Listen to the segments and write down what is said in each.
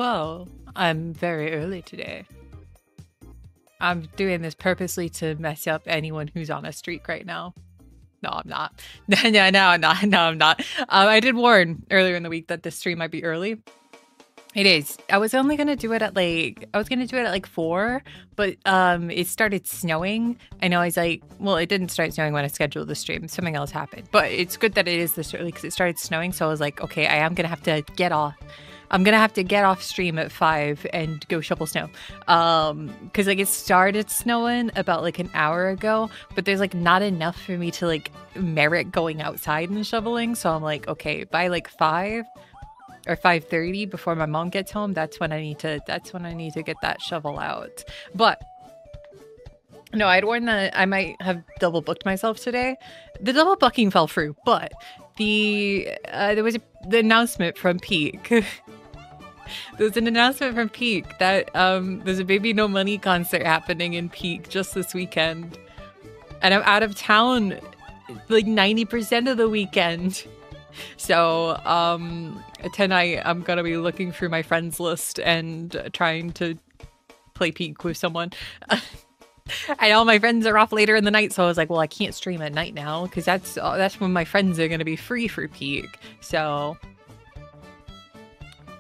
Well, I'm very early today. I'm doing this purposely to mess up anyone who's on a streak right now. No, I'm not. No, I'm not. I did warn earlier in the week that this stream might be early. It is. I was only gonna do it at like 4, but it started snowing, and I was like, well, it didn't start snowing when I scheduled the stream. Something else happened, but it's good that it is this early because it started snowing. So I was like, okay, I am gonna have to get off. I'm gonna have to get off stream at 5 and go shovel snow. Because like it started snowing about like an hour ago, but there's like not enough for me to like merit going outside and shoveling. So I'm like, okay, by like 5 or 5:30 before my mom gets home, that's when I need to get that shovel out. But no, I'd warned that I might have double booked myself today. The double booking fell through, but there was the announcement from Peak. There's an announcement from Peak that there's a Baby No Money concert happening in Peak just this weekend. And I'm out of town like 90% of the weekend. So tonight I'm gonna be looking through my friends list and trying to play Peak with someone. And all my friends are off later in the night, so I was like, well, I can't stream at night now because that's when my friends are gonna be free for Peak. So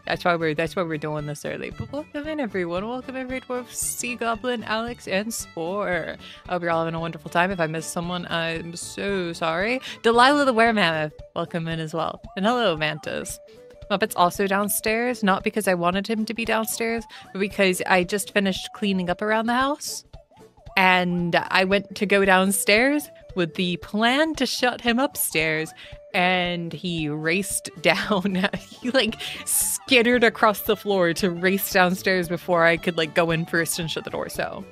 that's why we're doing this early. But welcome in, everyone. Welcome in, Dwarf, Sea Goblin, Alex, and Spore. I hope you're all having a wonderful time. If I missed someone, I'm so sorry. Delilah the Weremammoth, welcome in as well. And hello, Mantis. Muppet's also downstairs, not because I wanted him to be downstairs, but because I just finished cleaning up around the house. And I went to go downstairs with the plan to shut him upstairs. And he raced down. He like skittered across the floor to race downstairs before I could like go in first and shut the door. So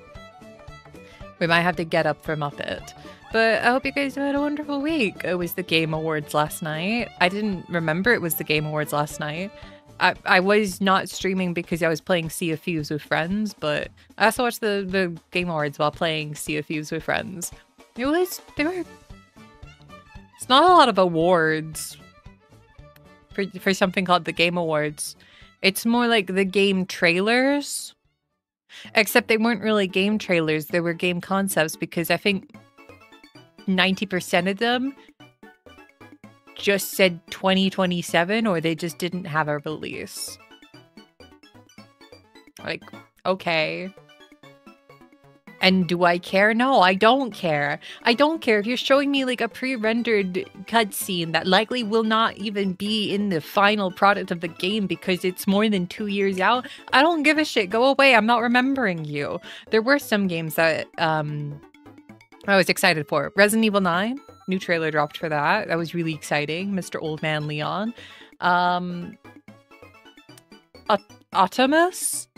we might have to get up for Muppet. But I hope you guys had a wonderful week. It was the Game Awards last night. I didn't remember it was the Game Awards last night. I was not streaming because I was playing Sea of Thieves with friends, but I also watched the Game Awards while playing Sea of Thieves with friends. It's not a lot of awards for something called the Game Awards. It's more like the game trailers, except they weren't really game trailers. They were game concepts because I think 90% of them just said 2027 or they just didn't have a release. Like, okay. And do I care? No, I don't care. I don't care if you're showing me like a pre-rendered cutscene that likely will not even be in the final product of the game because it's more than 2 years out. I don't give a shit. Go away. I'm not remembering you. There were some games that I was excited for. Resident Evil 9, new trailer dropped for that. That was really exciting. Mr. Old Man Leon. Optimus?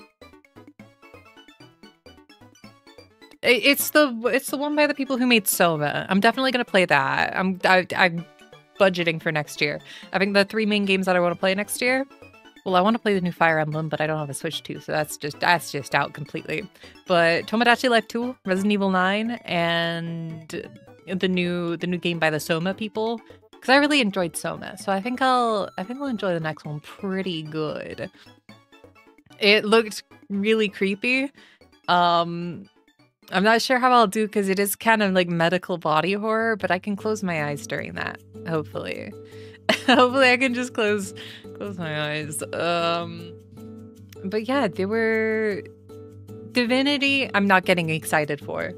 It's the one by the people who made Soma. I'm definitely gonna play that. I'm budgeting for next year. I think the 3 main games that I want to play next year. Well, I want to play the new Fire Emblem, but I don't have a Switch 2, so that's just out completely. But Tomodachi Life 2, Resident Evil 9, and the new game by the Soma people, because I really enjoyed Soma. So I think I'll enjoy the next one pretty good. It looked really creepy. I'm not sure how I'll do because it is kind of like medical body horror, but I can close my eyes during that. Hopefully. Hopefully I can just close my eyes. But yeah, they were Divinity. I'm not getting excited for.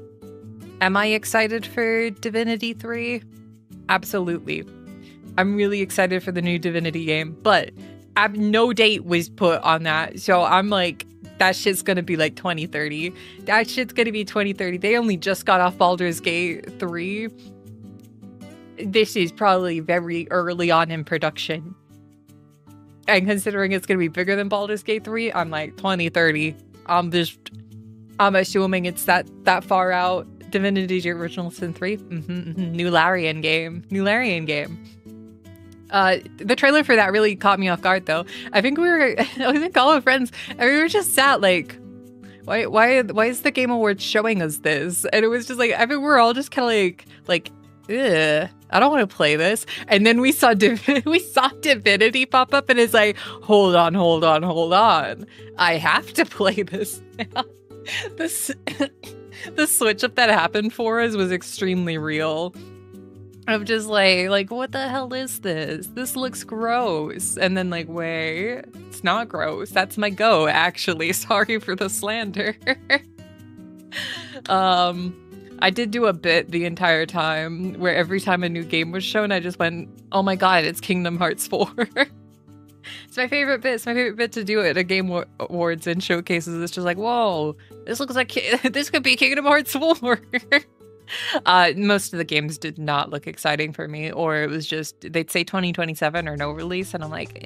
Am I excited for Divinity 3? Absolutely. I'm really excited for the new Divinity game, but no date was put on that. So I'm like, that shit's gonna be like 2030. That shit's gonna be 2030. They only just got off Baldur's Gate 3. This is probably very early on in production. And considering it's gonna be bigger than Baldur's Gate 3, I'm like 2030. I'm assuming it's that far out. Divinity Original Sin 3. New Larian game. The trailer for that really caught me off guard though. I think all our friends, and we were just sat like, why is the Game Awards showing us this? And it was just like, I think we're all just kind of like, ugh. I don't want to play this. And then we saw we saw Divinity pop up, and it's like, hold on. I have to play this now. This the switch up that happened for us was extremely real. I'm just like, what the hell is this? This looks gross. And then like, wait, it's not gross. That's my go, actually. Sorry for the slander. I did do a bit the entire time where every time a new game was shown, I just went, oh my god, it's Kingdom Hearts 4. It's my favorite bit. It's my favorite bit to do it at Game Awards and showcases. It's just like, whoa, this looks like this could be Kingdom Hearts 4. Most of the games did not look exciting for me, or it was just, they'd say 2027 or no release, and I'm like,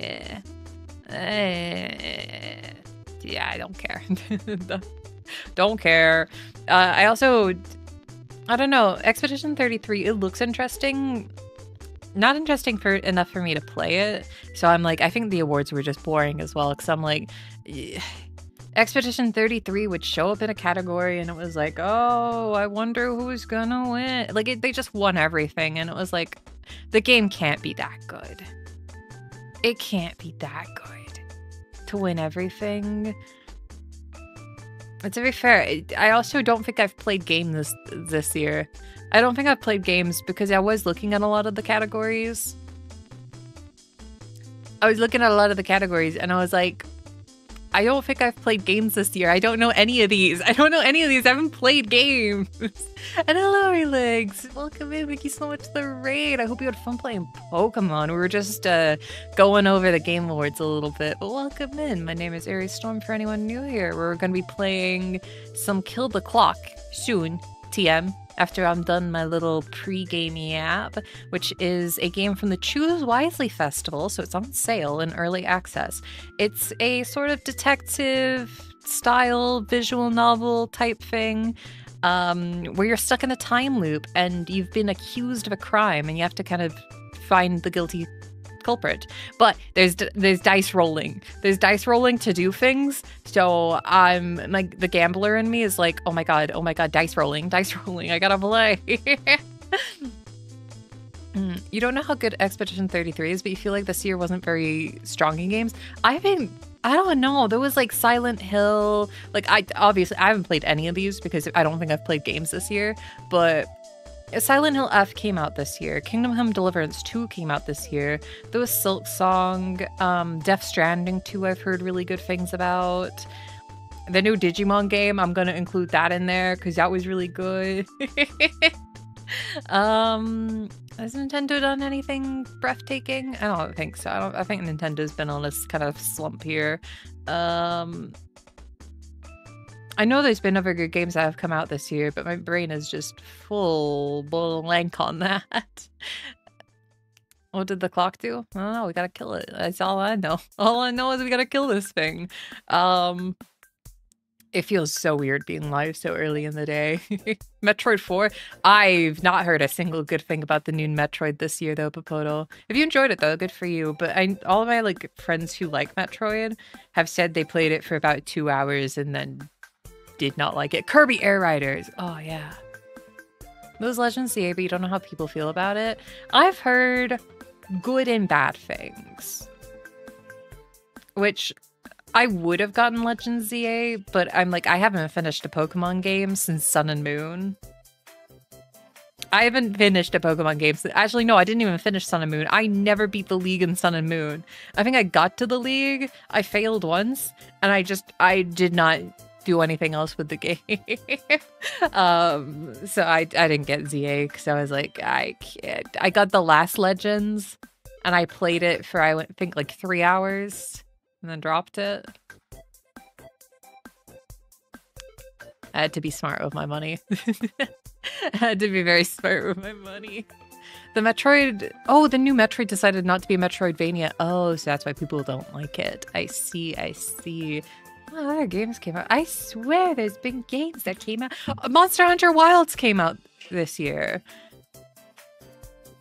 yeah, I don't care. Don't care. I don't know, Expedition 33, it looks interesting. Not interesting enough for me to play it. So I'm like, I think the awards were just boring as well, because I'm like, Expedition 33 would show up in a category and it was like, oh, I wonder who's gonna win. Like, they just won everything, and it was like, the game can't be that good. It can't be that good to win everything. It's very fair. I also don't think I've played games this year. I don't think I've played games because I was looking at a lot of the categories. I was looking at a lot of the categories and I was like, I don't think I've played games this year. I don't know any of these. I haven't played games. And hello, Legs. Welcome in. Thank you so much for the raid. I hope you had fun playing Pokemon. We were just going over the Game Awards a little bit. But welcome in. My name is Aries Storm for anyone new here. We're going to be playing some Kill the Clock soon, TM. After I'm done my little pre-game app, which is a game from the Choose Wisely Festival, so it's on sale in early access. It's a sort of detective style visual novel type thing, where you're stuck in a time loop and you've been accused of a crime and you have to kind of find the guilty culprit. But there's dice rolling. There's dice rolling to do things. So I'm like, the gambler in me is like, oh my god, dice rolling. I gotta play. You don't know how good Expedition 33 is, but you feel like this year wasn't very strong in games. I don't know. There was like Silent Hill. Like, I haven't played any of these because I don't think I've played games this year, but Silent Hill F came out this year. Kingdom Come Deliverance 2 came out this year. There was Silk Song. Death Stranding 2 I've heard really good things about. The new Digimon game, I'm going to include that in there because that was really good. Has Nintendo done anything breathtaking? I don't think so. I think Nintendo's been on this kind of slump here. I know there's been other good games that have come out this year, but my brain is just full blank on that. What did the clock do? I don't know, we gotta kill it. That's all I know. All I know is we gotta kill this thing. It feels so weird being live so early in the day. Metroid 4? I've not heard a single good thing about the new Metroid this year, though, Popoto. If you enjoyed it, though, good for you. But all of my like friends who like Metroid have said they played it for about 2 hours and then did not like it. Kirby Air Riders. Oh, yeah. Those Legends CA, but you don't know how people feel about it. I've heard good and bad things. Which I would have gotten Legends ZA, but I'm like, I haven't finished a Pokemon game since Sun and Moon. I haven't finished a Pokemon game. Actually, no, I didn't even finish Sun and Moon. I never beat the League in Sun and Moon. I think I got to the League. I failed once, and I did not do anything else with the game. So I didn't get ZA because I was like, I can't. I got the last Legends, and I played it for, I think, like 3 hours, and then dropped it. I had to be smart with my money. I had to be very smart with my money. The Metroid... Oh, the new Metroid decided not to be a Metroidvania. Oh, so that's why people don't like it. I see. What other games came out? I swear there's been games that came out. Monster Hunter Wilds came out this year.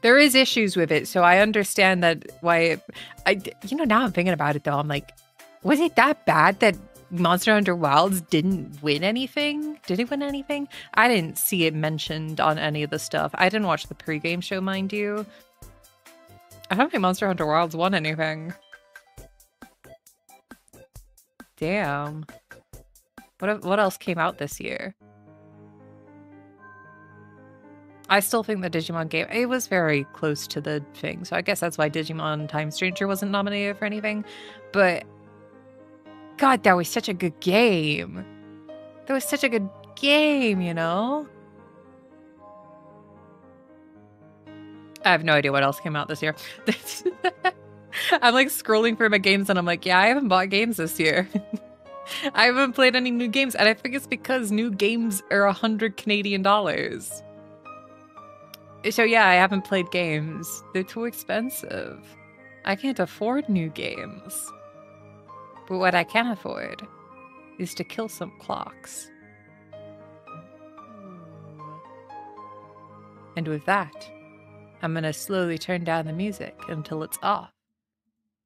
There is issues with it, so I understand that why... now I'm thinking about it, though. I'm like, was it that bad that Monster Hunter Wilds didn't win anything. Did it win anything? I didn't see it mentioned on any of the stuff. I didn't watch the pregame show, mind you. I don't think Monster Hunter Wilds won anything. Damn. What else came out this year? I still think the Digimon game, it was very close to the thing, so I guess that's why Digimon Time Stranger wasn't nominated for anything. But God, that was such a good game. That was such a good game, you know? I have no idea what else came out this year. I'm like scrolling through my games and I'm like, yeah, I haven't bought games this year. I haven't played any new games, and I think it's because new games are 100 Canadian dollars. So yeah, I haven't played games. They're too expensive. I can't afford new games. But what I can afford is to kill some clocks. And with that, I'm gonna slowly turn down the music until it's off.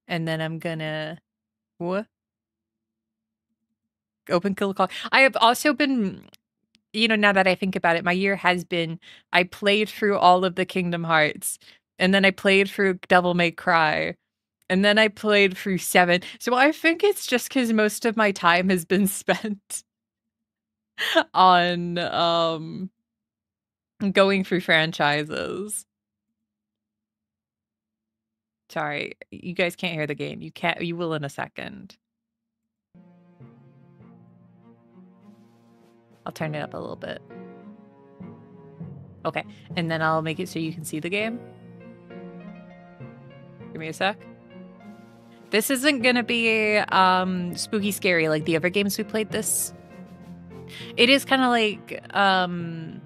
And then I'm gonna... What? Open kill clock. I have also been... You know, now that I think about it, my year has been, I played through all of the Kingdom Hearts, and then I played through Devil May Cry, and then I played through 7. So I think it's just because most of my time has been spent on going through franchises. Sorry, you guys can't hear the game. You will in a second. I'll turn it up a little bit. Okay, and then I'll make it so you can see the game. Give me a sec. This isn't gonna be spooky scary like the other games we played this. It is kind of like an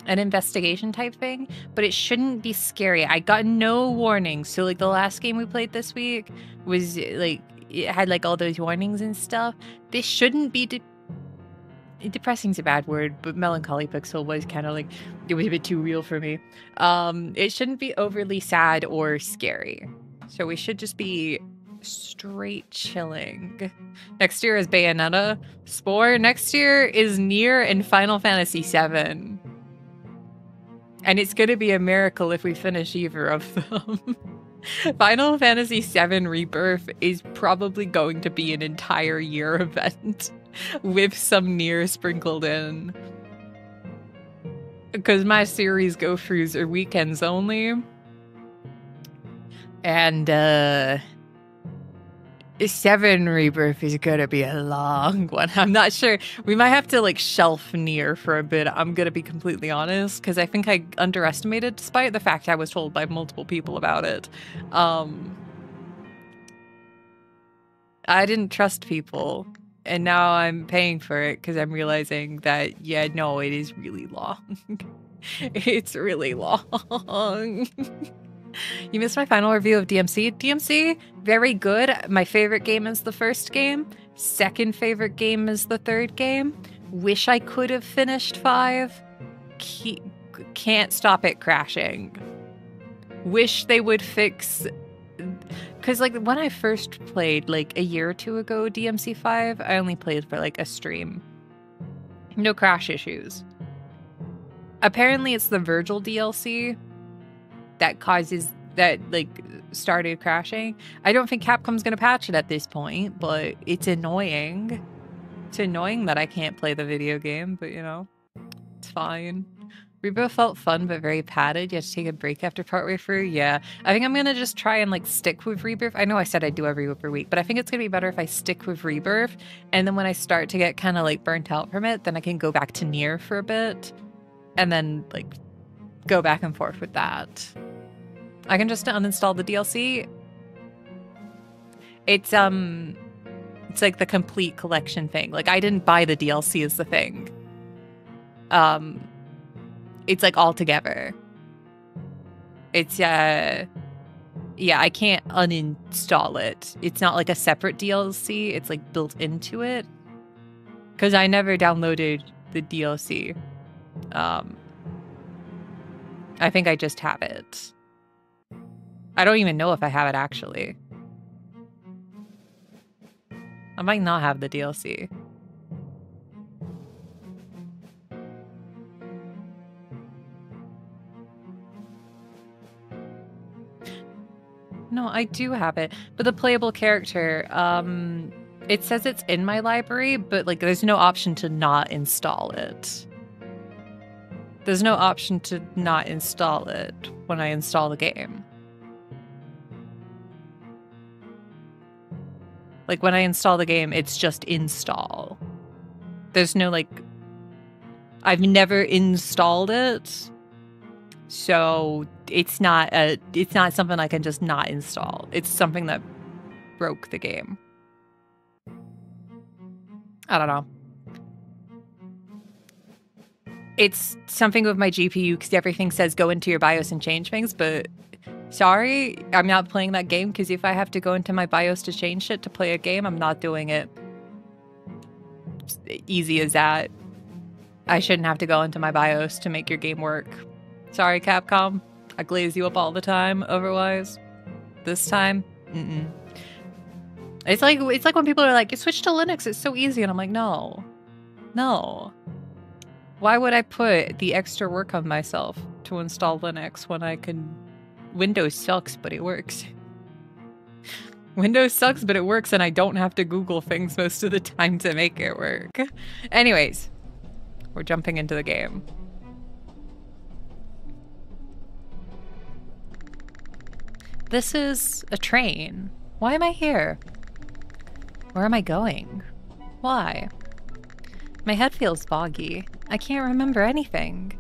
investigation type thing, but it shouldn't be scary. I got no warnings. So like the last game we played this week was like, it had like all those warnings and stuff. This shouldn't be depressing's a bad word, but Melancholy Pixel was kind of like, it was a bit too real for me. It shouldn't be overly sad or scary. So we should just be straight chilling. Next year is Bayonetta. Spore. Next year is Nier and Final Fantasy VII. And it's gonna be a miracle if we finish either of them. Final Fantasy VII Rebirth is probably going to be an entire year event. With some Nier sprinkled in. Because my series go-throughs are weekends only. And, 7 Rebirth is gonna be a long one. I'm not sure. We might have to, like, shelf Nier for a bit. I'm gonna be completely honest. Because I think I underestimated, despite the fact I was told by multiple people about it. I didn't trust people. And now I'm paying for it because I'm realizing that, yeah, no, it is really long. It's really long. You missed my final review of DMC. DMC, very good. My favorite game is the first game. Second favorite game is the third game. Wish I could have finished 5. Can't stop it crashing. Wish they would fix... Because, like, when I first played, like, a year or two ago, DMC5, I only played for, like, a stream. No crash issues. Apparently, it's the Virgil DLC that causes... that, like, started crashing. I don't think Capcom's gonna patch it at this point, but it's annoying. It's annoying that I can't play the video game, but, you know, it's fine. Rebirth felt fun, but very padded. You have to take a break after partway through. Yeah, I think I'm gonna just try and like stick with Rebirth. I know I said I'd do every week, but I think it's gonna be better if I stick with Rebirth. And then when I start to get kind of like burnt out from it, then I can go back to Nier for a bit, and then like go back and forth with that. I can just uninstall the DLC. It's like the complete collection thing. Like I didn't buy the DLC is the thing. It's like all together. It's yeah, I can't uninstall it. It's not like a separate DLC. It's like built into it. Because I never downloaded the DLC. I think I just have it. I don't even know if I have it actually. I might not have the DLC. No, I do have it. But the playable character, it says it's in my library, but like there's no option to not install it. There's no option to not install it when I install the game. Like when I install the game, it's just install. There's no like, I've never installed it. So it's not something I can just not install. It's something that broke the game. I don't know. It's something with my GPU because everything says go into your BIOS and change things, but sorry, I'm not playing that game because if I have to go into my BIOS to change shit to play a game, I'm not doing it. Just easy as that. I shouldn't have to go into my BIOS to make your game work. Sorry, Capcom. I glaze you up all the time, otherwise. This time, It's like when people are like, switch to Linux, it's so easy. And I'm like, no. No. Why would I put the extra work on myself to install Linux when I can... Windows sucks, but it works. Windows sucks, but it works, and I don't have to Google things most of the time to make it work. Anyways, we're jumping into the game. This is a train. Why am I here? Where am I going? Why? My head feels foggy. I can't remember anything.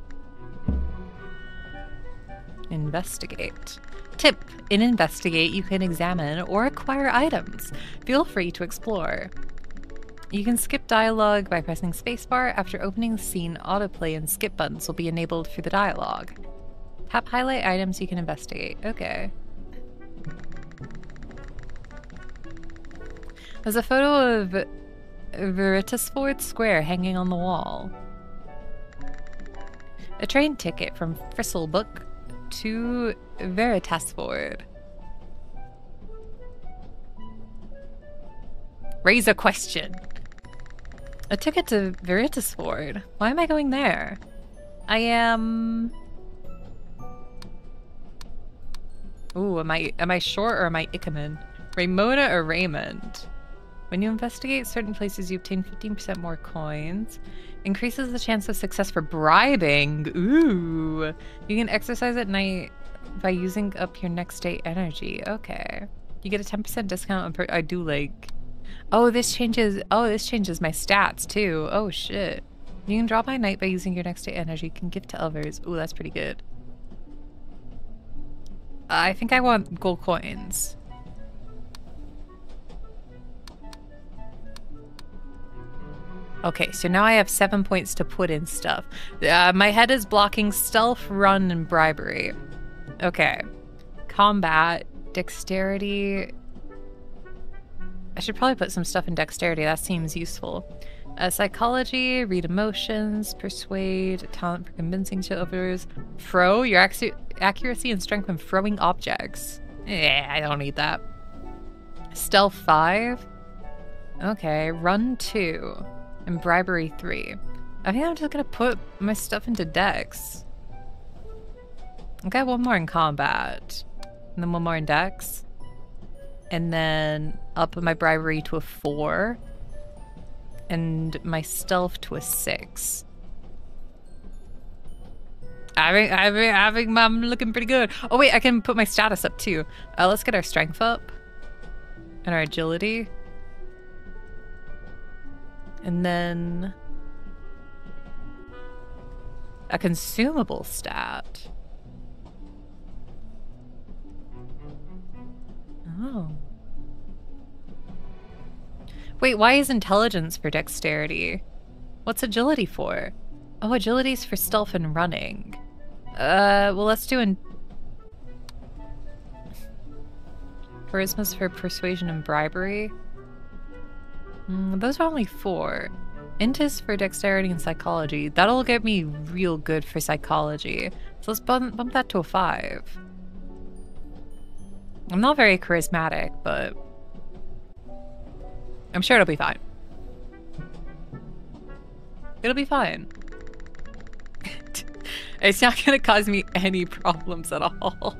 Investigate. Tip: in Investigate, you can examine or acquire items. Feel free to explore. You can skip dialogue by pressing spacebar. After opening the scene, autoplay and skip buttons will be enabled for the dialogue. Tap highlight items you can investigate. Okay. There's a photo of Veritasford Square hanging on the wall. A train ticket from Fristlebook to Veritasford. Raise a question. A ticket to Veritasford. Why am I going there? I am... Ooh, am I short or am I Ickaman? Raymona or Raymond? When you investigate certain places, you obtain 15% more coins. Increases the chance of success for bribing. Ooh. You can exercise at night by using up your next day energy. Okay. You get a 10% discount on I do like... Oh, this changes my stats too. Oh shit. You can draw by night by using your next day energy. You can give to others. Ooh, that's pretty good. I think I want gold coins. Okay, so now I have 7 points to put in stuff. My head is blocking stealth, run, and bribery. Okay. Combat, dexterity. I should probably put some stuff in dexterity. That seems useful. Psychology, read emotions, persuade, talent for convincing to others. Throw, your accuracy and strength when throwing objects. I don't need that. Stealth 5. Okay, run 2. And bribery 3. I think I'm just gonna put my stuff into dex. Okay, one more in combat. And then one more in dex. And then up my bribery to a 4. And my stealth to a 6. I think I'm looking pretty good. Oh wait, I can put my status up too. Let's get our strength up. And our agility. And then a consumable stat. Oh. Wait, why is intelligence for dexterity? What's agility for? Oh, agility's for stealth and running. Well, let's do charisma's for persuasion and bribery. Those are only 4. Int is for dexterity and psychology. That'll get me real good for psychology. So let's bump that to a 5. I'm not very charismatic, but... I'm sure it'll be fine. It'll be fine. It's not gonna cause me any problems at all.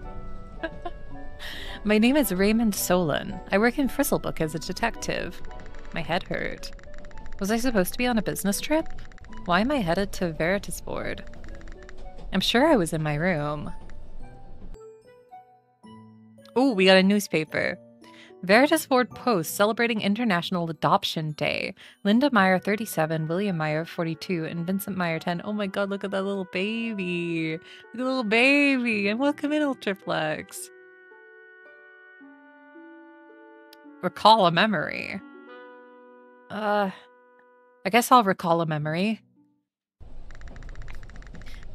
My name is Raymond Solon. I work in Frizzlebook as a detective. My head hurt. Was I supposed to be on a business trip? Why am I headed to Veritasford? I'm sure I was in my room. Ooh, we got a newspaper. Veritasford Post celebrating International Adoption Day. Linda Meyer, 37, William Meyer, 42, and Vincent Meyer, 10. Oh my god, look at that little baby. Look at the little baby. And welcome in, Ultraflex. Recall a memory. I guess I'll recall a memory.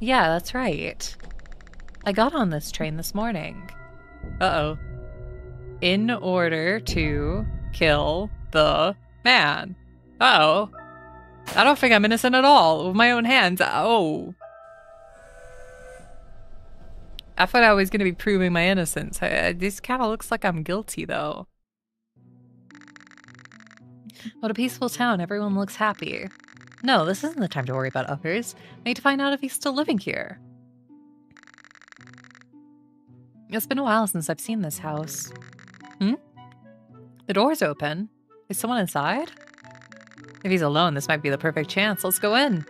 Yeah, that's right. I got on this train this morning. Uh-oh. In order to kill the man. Uh-oh. I don't think I'm innocent at all with my own hands. Oh. I thought I was going to be proving my innocence. This kind of looks like I'm guilty, though. What a peaceful town. Everyone looks happy. No, this isn't the time to worry about others. I need to find out if he's still living here. It's been a while since I've seen this house. The door's open. Is someone inside? If he's alone, this might be the perfect chance. Let's go in.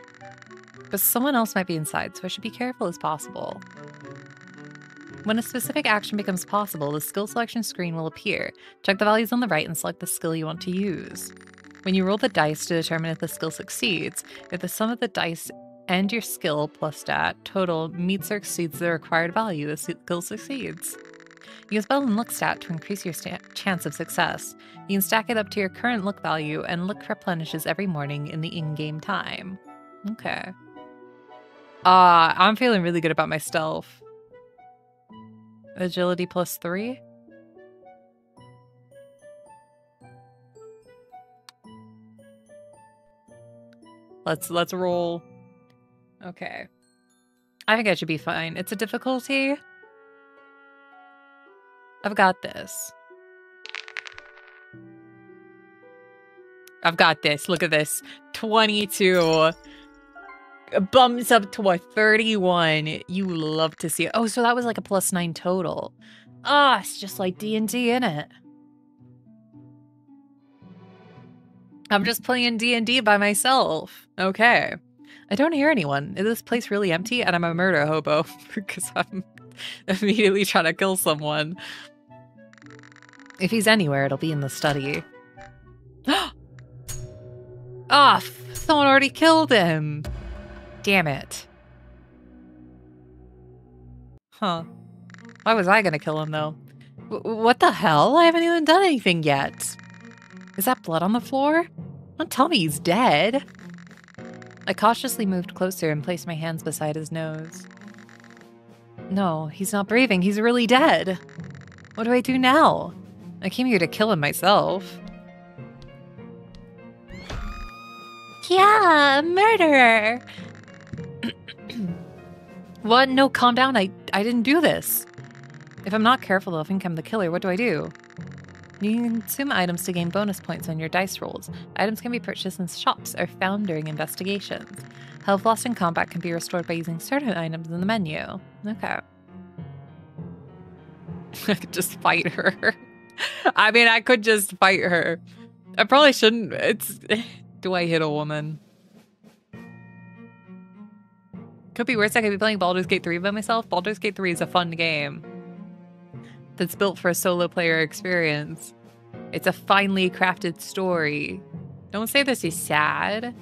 But someone else might be inside, so I should be careful as possible. When a specific action becomes possible, the skill selection screen will appear. Check the values on the right and select the skill you want to use. When you roll the dice to determine if the skill succeeds, if the sum of the dice and your skill plus stat total meets or exceeds the required value, the skill succeeds. Use Spell and Look stat to increase your chance of success. You can stack it up to your current look value, and look replenishes every morning in the in-game time. Okay. I'm feeling really good about my stealth. Agility +3? Let's roll. Okay. I think I should be fine. It's a difficulty. I've got this. I've got this. Look at this. 22. Bumps up to a 31. You love to see it. Oh, so that was like a +9 total. Ah, it's just like D&D, innit? I'm just playing D&D by myself. Okay. I don't hear anyone. Is this place really empty? And I'm a murder hobo because I'm immediately trying to kill someone. If he's anywhere, it'll be in the study. Ah, someone already killed him. Damn it. Huh. Why was I gonna kill him, though? What the hell? I haven't even done anything yet. Is that blood on the floor? Don't tell me he's dead. I cautiously moved closer and placed my hands beside his nose. No, he's not breathing. He's really dead. What do I do now? I came here to kill him myself. Yeah, murderer. What? No, calm down. I didn't do this. If I'm not careful, they'll think I'm the killer. What do I do? You can consume items to gain bonus points on your dice rolls. Items can be purchased in shops or found during investigations. Health lost in combat can be restored by using certain items in the menu. Okay. I could just fight her. I mean, I could just fight her. I probably shouldn't. It's... Do I hit a woman? Could be worse. I could be playing Baldur's Gate 3 by myself. Baldur's Gate 3 is a fun game that's built for a solo player experience. It's a finely crafted story. Don't say this is sad.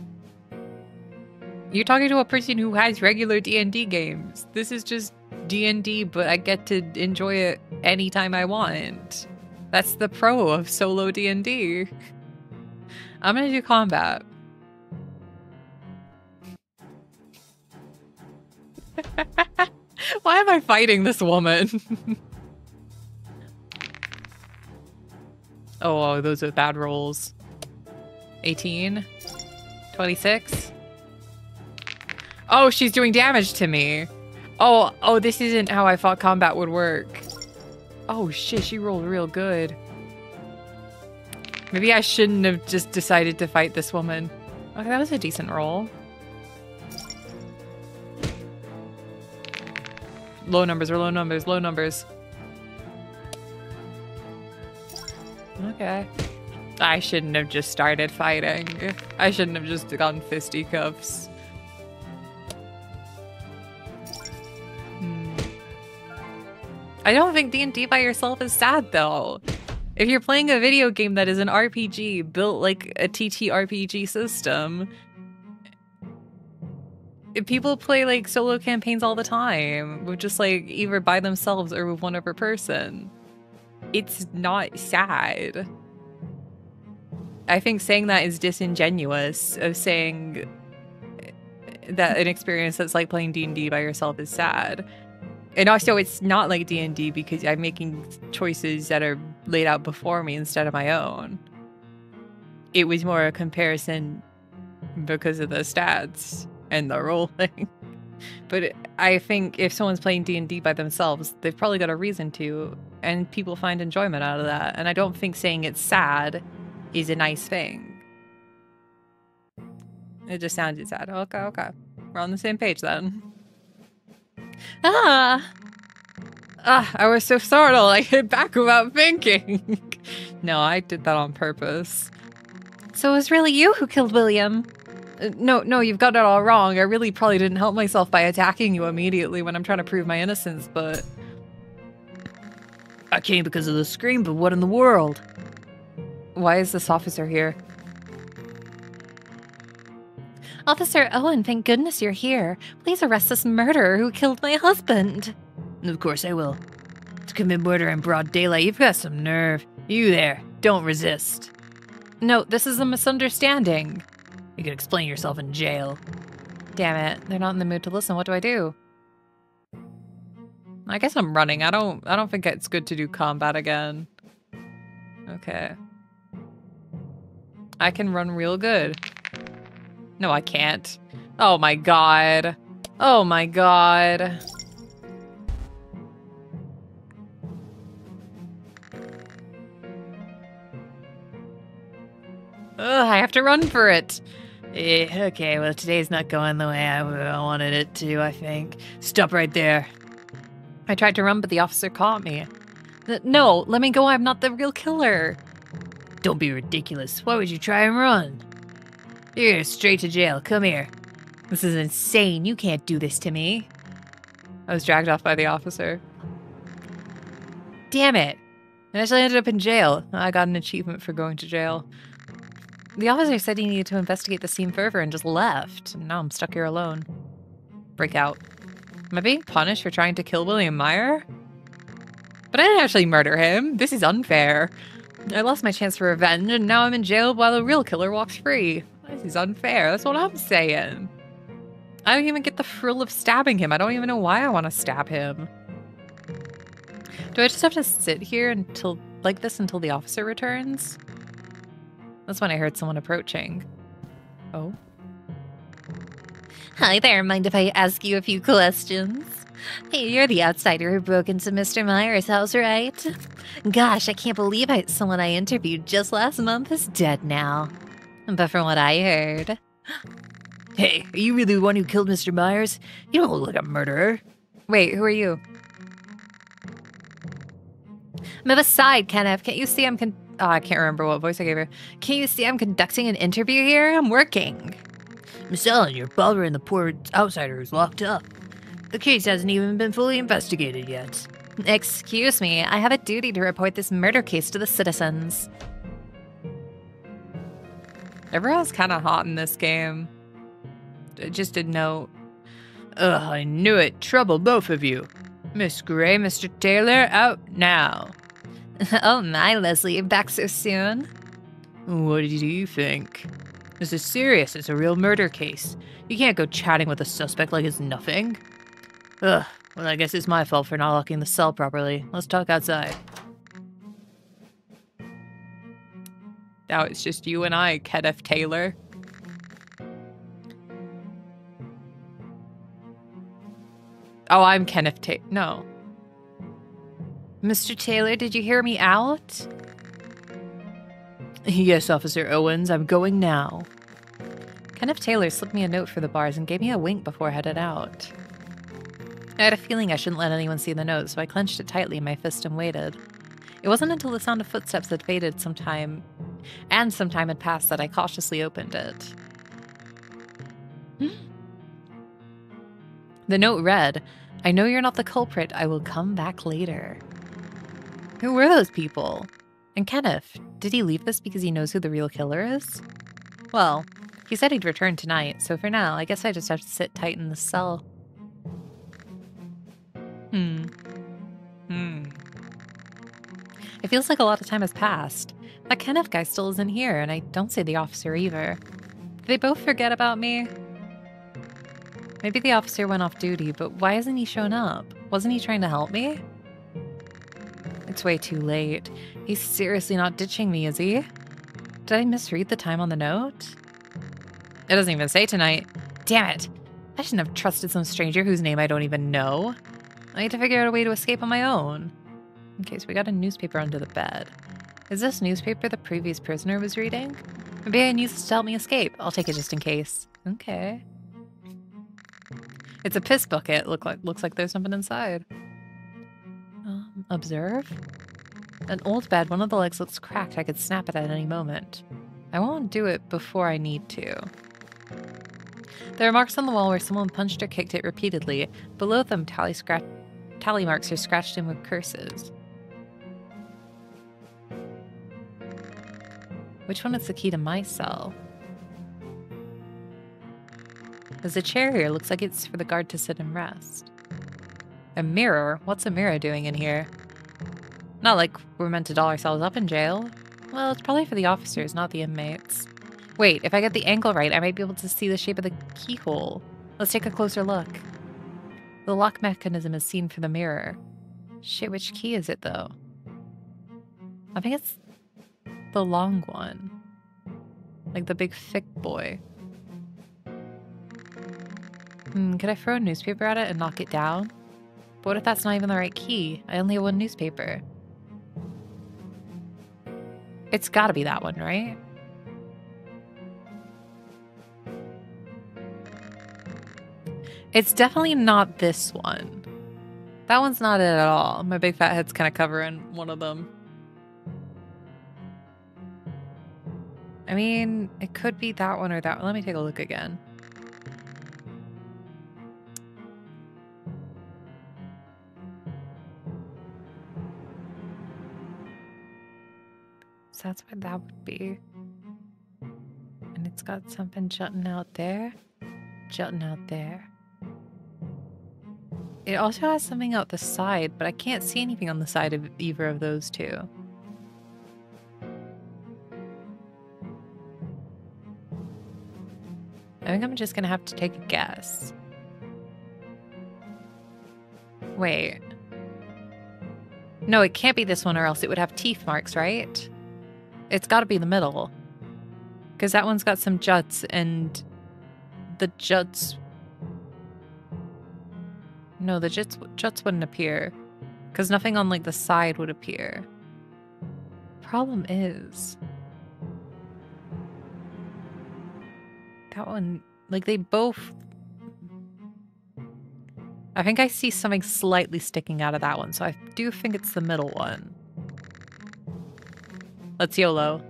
You're talking to a person who has regular D&D games. This is just D&D, but I get to enjoy it anytime I want. That's the pro of solo D&D. I'm gonna do combat. Why am I fighting this woman? Oh, those are bad rolls. 18? 26? Oh, she's doing damage to me. Oh, this isn't how I thought combat would work. Oh shit, she rolled real good. Maybe I shouldn't have just decided to fight this woman. Okay, that was a decent roll. Low numbers are low numbers, low numbers. Okay. I shouldn't have just started fighting. I shouldn't have just gone fisticuffs. I don't think D&D by yourself is sad, though. If you're playing a video game that is an RPG built like a TTRPG system, people play like solo campaigns all the time with just like either by themselves or with one other person. It's not sad. I think saying that is disingenuous, of saying that an experience that's like playing D&D by yourself is sad. And also, it's not like D&D because I'm making choices that are laid out before me instead of my own. It was more a comparison because of the stats and the rolling. But I think if someone's playing D&D by themselves, they've probably got a reason to, and people find enjoyment out of that. And I don't think saying it's sad is a nice thing. It just sounded sad. Okay, okay. We're on the same page then. I was so startled. I hit back without thinking. No, I did that on purpose. So it was really you who killed William? No, you've got it all wrong. I really probably didn't help myself by attacking you immediately when I'm trying to prove my innocence, but... I came because of the scream, but what in the world? Why is this officer here? Officer Owen, thank goodness you're here. Please arrest this murderer who killed my husband. Of course I will. To commit murder in broad daylight, you've got some nerve. You there, don't resist. No, this is a misunderstanding. You can explain yourself in jail. Damn it, they're not in the mood to listen. What do I do? I guess I'm running. I don't think it's good to do combat again. Okay. I can run real good. No, I can't. Oh my god. Oh my god. Ugh, I have to run for it. Okay, well, today's not going the way I wanted it to, I think. Stop right there. I tried to run, but the officer caught me. No, let me go. I'm not the real killer. Don't be ridiculous. Why would you try and run? Here, straight to jail. Come here. This is insane. You can't do this to me. I was dragged off by the officer. Damn it. I actually ended up in jail. I got an achievement for going to jail. The officer said he needed to investigate the scene further and just left. Now I'm stuck here alone. Break out. Am I being punished for trying to kill William Meyer? But I didn't actually murder him. This is unfair. I lost my chance for revenge, and now I'm in jail while the real killer walks free. This is unfair. That's what I'm saying. I don't even get the thrill of stabbing him. I don't even know why I want to stab him. Do I just have to sit here until the officer returns? That's when I heard someone approaching. Oh. Hi there, mind if I ask you a few questions? Hey, you're the outsider who broke into Mr. Meyer's house, right? Gosh, I can't believe someone I interviewed just last month is dead now. But from what I heard... Hey, are you really the one who killed Mr. Myers? You don't look like a murderer. Wait, who are you? Move aside, Kenneth. Can't you see I'm I can't remember what voice I gave her. Can't you see I'm conducting an interview here? I'm working. Miss Ellen, you're bothering the poor outsider who's locked up. The case hasn't even been fully investigated yet. Excuse me, I have a duty to report this murder case to the citizens. Everyone's kind of hot in this game. Just a note. Ugh, I knew it. Trouble, both of you. Miss Gray, Mr. Taylor, out now. Oh my, Leslie, you're back so soon? What do you think? This is serious. It's a real murder case. You can't go chatting with a suspect like it's nothing. Ugh, well, I guess it's my fault for not locking the cell properly. Let's talk outside. Now it's just you and I, Kenneth Taylor. Oh, I'm Kenneth Taylor. No. Mr. Taylor, did you hear me out? Yes, Officer Owens, I'm going now. Kenneth Taylor slipped me a note for the bars and gave me a wink before I headed out. I had a feeling I shouldn't let anyone see the note, so I clenched it tightly in my fist and waited. It wasn't until the sound of footsteps had faded some time had passed that I cautiously opened it. The note read, "I know you're not the culprit. I will come back later." Who were those people? And Kenneth, did he leave this because he knows who the real killer is? Well, he said he'd return tonight, so for now, I guess I just have to sit tight in the cell. It feels like a lot of time has passed. That Kenneth guy still isn't here, and I don't see the officer either. Did they both forget about me? Maybe the officer went off duty, but why hasn't he shown up? Wasn't he trying to help me? It's way too late. He's seriously not ditching me, is he? Did I misread the time on the note? It doesn't even say tonight. Damn it! I shouldn't have trusted some stranger whose name I don't even know. I need to figure out a way to escape on my own. Okay, so we got a newspaper under the bed. Is this newspaper the previous prisoner was reading? Maybe I need this to help me escape. I'll take it just in case. Okay. It's a piss bucket. Looks like there's something inside. Observe? An old bed. One of the legs looks cracked. I could snap it at any moment. I won't do it before I need to. There are marks on the wall where someone punched or kicked it repeatedly. Below them, tally marks are scratched in with curses. Which one is the key to my cell? There's a chair here. Looks like it's for the guard to sit and rest. A mirror? What's a mirror doing in here? Not like we're meant to doll ourselves up in jail. Well, it's probably for the officers, not the inmates. Wait, if I get the angle right, I might be able to see the shape of the keyhole. Let's take a closer look. The lock mechanism is seen through the mirror. Shit, which key is it, though? I think it's the long one. Like the big thick boy. Could I throw a newspaper at it and knock it down? But what if that's not even the right key? I only have one newspaper. It's gotta be that one, right? It's definitely not this one. That one's not it at all. My big fat head's kind of covering one of them. I mean, it could be that one or that one. Let me take a look again. So that's what that would be. And it's got something jutting out there. Jutting out there. It also has something out the side, but I can't see anything on the side of either of those two. I think I'm just gonna have to take a guess. Wait. No, it can't be this one or else it would have teeth marks, right? It's gotta be the middle. Because that one's got some juts and the juts... No, the juts wouldn't appear. Because nothing on like the side would appear. Problem is... That one, like they both... I think I see something slightly sticking out of that one, so I do think it's the middle one. Let's YOLO.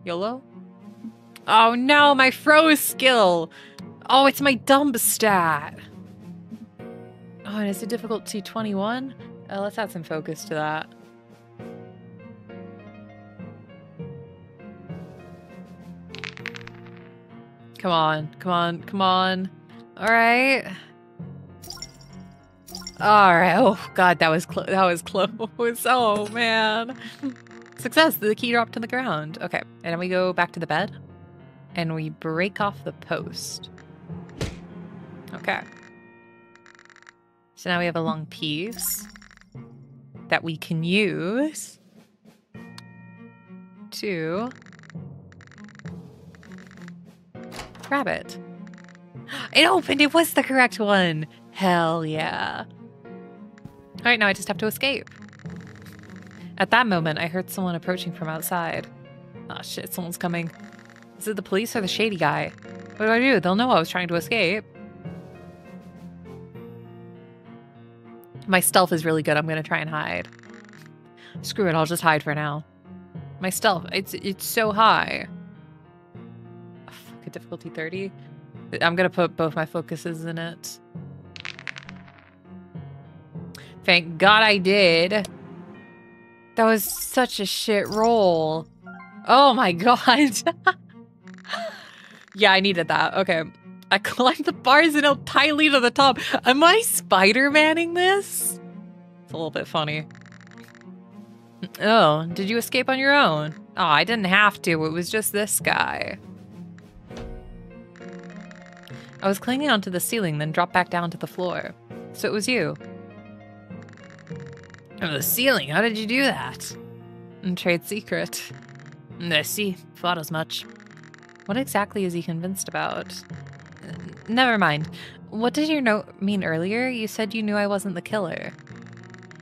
YOLO? Oh no, my froze skill! Oh, it's my dumb stat! Oh, and it's a difficulty 21? Let's add some focus to that. Come on, come on, come on. Alright. Alright, oh god, that was close. That was close. Oh man. Success, the key dropped to the ground. Okay, and then we go back to the bed. And we break off the post. Okay. So now we have a long piece that we can use to grab it. It opened! It was the correct one! Hell yeah. Alright, now I just have to escape. At that moment, I heard someone approaching from outside. Ah, shit, someone's coming. Is it the police or the shady guy? What do I do? They'll know I was trying to escape. My stealth is really good. I'm gonna try and hide. Screw it, I'll just hide for now. My stealth, it's so high. Fuck, difficulty 30. I'm gonna put both my focuses in it. Thank God I did. That was such a shit roll. Oh my God. Yeah, I needed that. Okay. I climbed the bars and held tightly to the top. Am I Spider-Manning this? It's a little bit funny. Oh, did you escape on your own? Oh, I didn't have to. It was just this guy. I was clinging onto the ceiling, then dropped back down to the floor. So it was you. Oh, the ceiling? How did you do that? Trade secret. I see. Thought as much. What exactly is he convinced about? Never mind. What did your note mean earlier? You said you knew I wasn't the killer.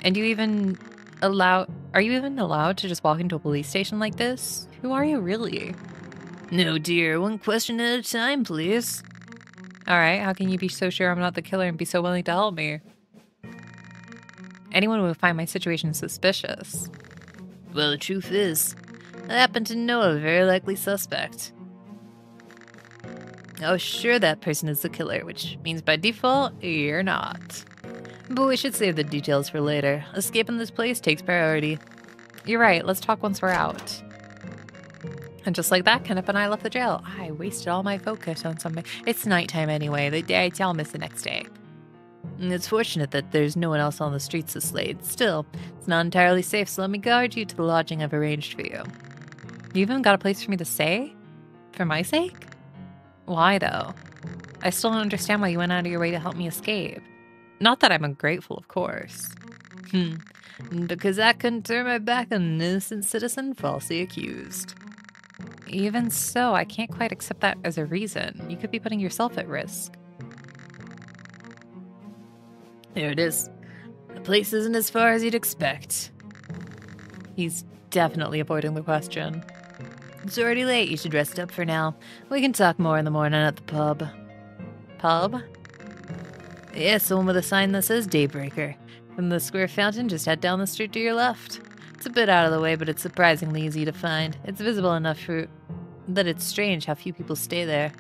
And you even are you even allowed to just walk into a police station like this? Who are you really? No, dear. One question at a time, please. Alright, how can you be so sure I'm not the killer and be so willing to help me? Anyone would find my situation suspicious. Well, the truth is, I happen to know a very likely suspect. Oh, sure, that person is the killer, which means by default, you're not. But we should save the details for later. Escaping this place takes priority. You're right, let's talk once we're out. And just like that, Kenneth and I left the jail. I wasted all my focus on something. It's nighttime anyway. The day I tell miss the next day. And it's fortunate that there's no one else on the streets of Slade. Still, it's not entirely safe, so let me guide you to the lodging I've arranged for you. You even got a place for me to stay? For my sake? Why, though? I still don't understand why you went out of your way to help me escape. Not that I'm ungrateful, of course. Because I couldn't turn my back on an innocent citizen falsely accused. Even so, I can't quite accept that as a reason. You could be putting yourself at risk. There it is. The place isn't as far as you'd expect. He's definitely avoiding the question. It's already late. You should rest up for now. We can talk more in the morning at the pub. Pub? Yes, the one with a sign that says Daybreaker. From the square fountain, just head down the street to your left. It's a bit out of the way, but it's surprisingly easy to find. It's visible enough that it's strange how few people stay there.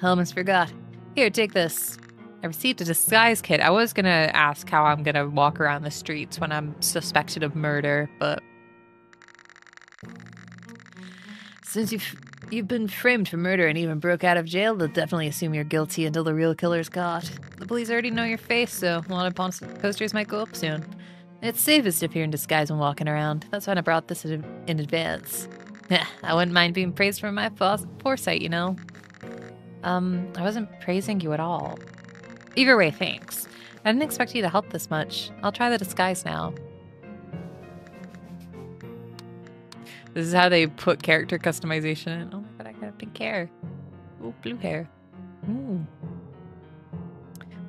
Almost forgot. Here, take this. I received a disguise kit. I was gonna ask how I'm gonna walk around the streets when I'm suspected of murder, but... Since you've been framed for murder and even broke out of jail, they'll definitely assume you're guilty until the real killer's caught. The police already know your face, so wanted posters might go up soon. It's safest if you're in disguise when walking around. That's why I brought this in advance. I wouldn't mind being praised for my foresight, you know? I wasn't praising you at all. Either way, thanks. I didn't expect you to help this much. I'll try the disguise now. This is how they put character customization in. Oh my god, I got pink hair. Ooh, blue hair. Ooh.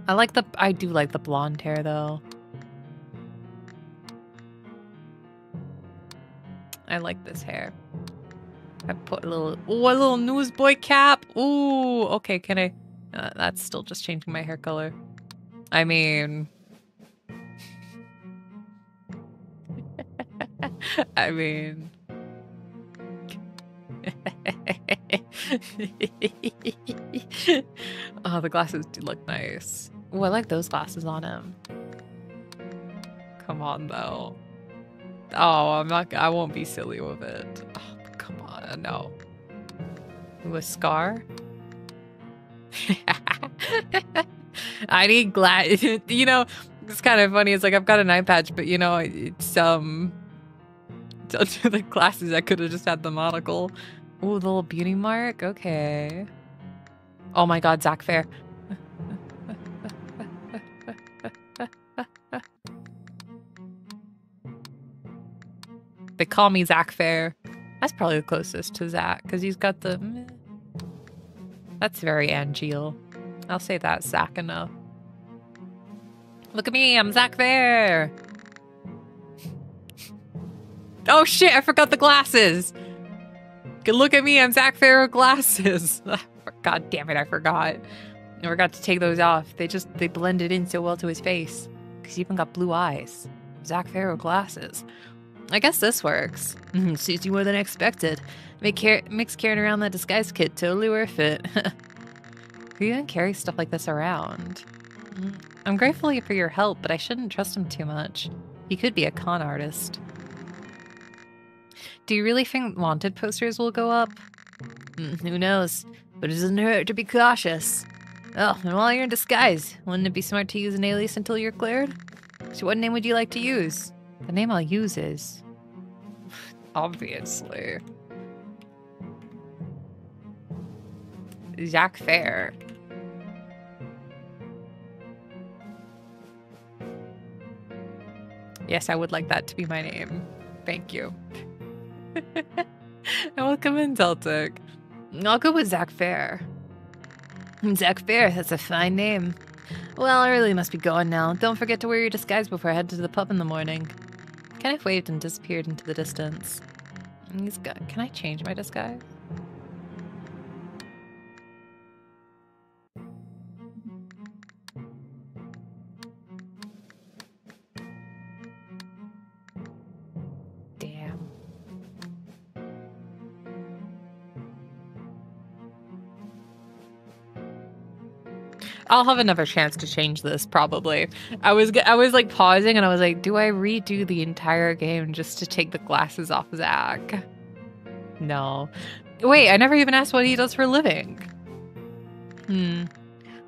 I do like the blonde hair though. I like this hair. I put a little newsboy cap. Ooh, okay, can I? That's still just changing my hair color. I mean... I mean... Oh, the glasses do look nice. Oh, I like those glasses on him. Come on, though. Oh, I won't be silly with it. Oh, come on, no. Ooh, a scar? I need you know, it's kind of funny. It's like I've got an eye patch, but you know, it's under the glasses. I could have just had the monocle. Ooh, the little beauty mark. Okay. Oh my god, Zach Fair. They call me Zach Fair. That's probably the closest to Zach because he's got the. That's very Angeal. I'll say that's Zach enough. Look at me, I'm Zach Fair. Oh shit, I forgot the glasses. Good look at me, I'm Zach Farrow glasses. God damn it, I forgot. I forgot to take those off. They blended in so well to his face. He's even got blue eyes. Zach Farrow glasses. I guess this works. Suits you more than I expected. Makes carrying around that disguise kit totally worth it. Who even carries stuff like this around? I'm grateful for your help, but I shouldn't trust him too much. He could be a con artist. Do you really think wanted posters will go up? Who knows? But it doesn't hurt to be cautious. Oh, and while you're in disguise, wouldn't it be smart to use an alias until you're cleared? So what name would you like to use? The name I'll use is... obviously... Zach Fair. Yes, I would like that to be my name. Thank you. Welcome in, Celtic. I'll go with Zach Fair. Zach Fair, that's a fine name. Well, I really must be going now. Don't forget to wear your disguise before I head to the pub in the morning. Kenneth waved and disappeared into the distance. Can I change my disguise? I'll have another chance to change this, probably. I was like pausing and I was like, do I redo the entire game just to take the glasses off Zach? No. Wait, I never even asked what he does for a living.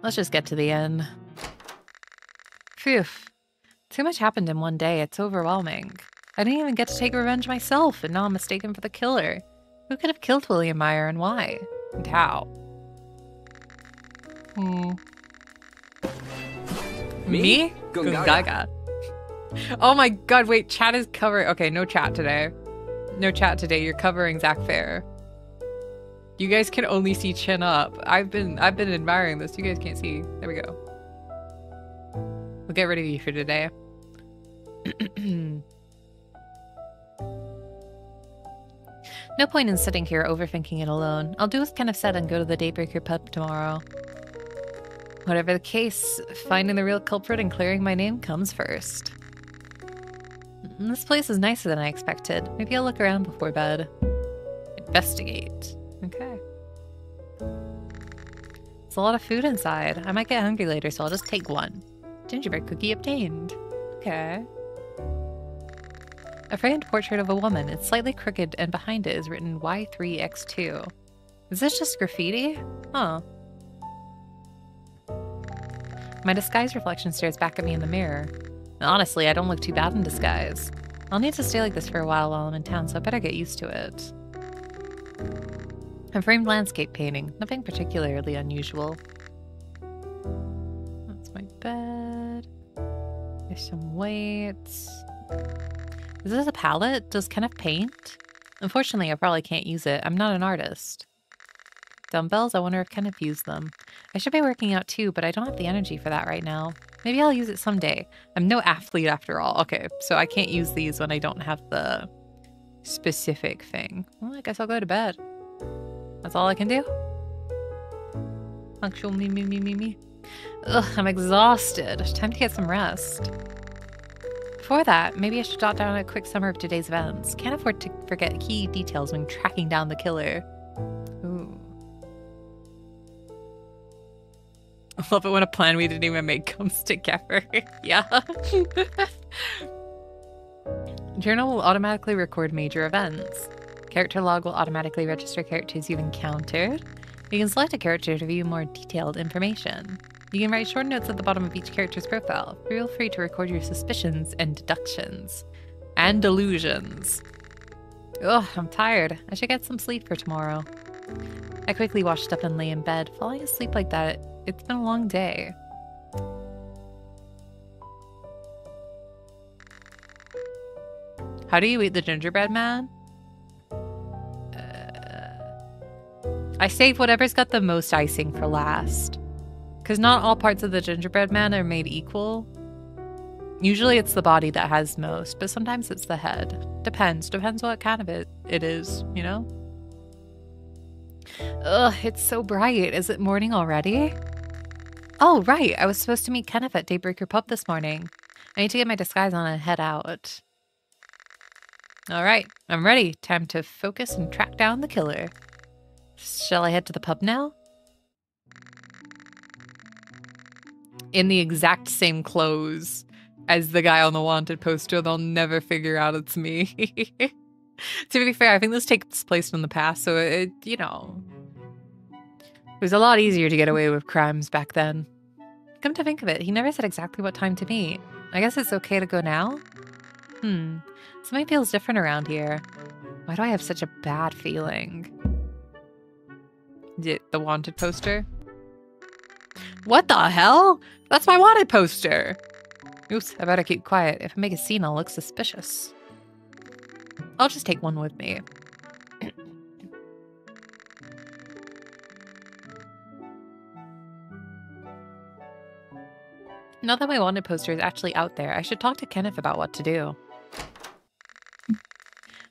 Let's just get to the end. Phew. Too much happened in one day. It's overwhelming. I didn't even get to take revenge myself, and now I'm mistaken for the killer. Who could have killed William Meyer and why? And how? Me? Gungaga. Oh my god, wait, chat is covering... Okay, no chat today. No chat today, you're covering Zach Fair. You guys can only see chin up. I've been admiring this, you guys can't see. There we go. We'll get rid of you for today. No point in sitting here overthinking it alone. I'll do as Kenneth said and go to the Daybreaker pub tomorrow. Whatever the case, finding the real culprit and clearing my name comes first. This place is nicer than I expected. Maybe I'll look around before bed. Investigate. Okay. There's a lot of food inside. I might get hungry later, so I'll just take one. Gingerbread cookie obtained. Okay. A framed portrait of a woman. It's slightly crooked, and behind it is written Y3X2. Is this just graffiti? Huh. My disguise reflection stares back at me in the mirror. And honestly, I don't look too bad in disguise. I'll need to stay like this for a while I'm in town, so I better get used to it. A framed landscape painting. Nothing particularly unusual. That's my bed. There's some weights. Is this a palette? Does Kenneth paint? Unfortunately, I probably can't use it. I'm not an artist. Dumbbells? I wonder if Kenneth used them. I should be working out too, but I don't have the energy for that right now. Maybe I'll use it someday. I'm no athlete after all. Okay, so I can't use these when I don't have the specific thing. Well, I guess I'll go to bed. That's all I can do? Functional me. Ugh, I'm exhausted. Time to get some rest. Before that, maybe I should jot down a quick summary of today's events. Can't afford to forget key details when tracking down the killer. Ooh. I love it when a plan we didn't even make comes together. Yeah. Journal will automatically record major events. Character log will automatically register characters you've encountered. You can select a character to view more detailed information. You can write short notes at the bottom of each character's profile. Feel free to record your suspicions and deductions. And delusions. Ugh, I'm tired. I should get some sleep for tomorrow. I quickly washed up and lay in bed. Falling asleep like that, it's been a long day. How do you eat the gingerbread man? I save whatever's got the most icing for last. Because not all parts of the gingerbread man are made equal. Usually it's the body that has most, but sometimes it's the head. Depends what kind of it is, you know? Ugh, it's so bright. Is it morning already? Oh, right. I was supposed to meet Kenneth at Daybreaker Pub this morning. I need to get my disguise on and head out. All right, I'm ready. Time to focus and track down the killer. Shall I head to the pub now? In the exact same clothes as the guy on the wanted poster, they'll never figure out it's me. To be fair, I think this takes place in the past, so it, you know, it was a lot easier to get away with crimes back then. Come to think of it, he never said exactly what time to meet. I guess it's okay to go now? Something feels different around here. Why do I have such a bad feeling? The wanted poster? What the hell? That's my wanted poster! Oops, I better keep quiet. If I make a scene, I'll look suspicious. I'll just take one with me. Now that my wanted poster is actually out there, I should talk to Kenneth about what to do.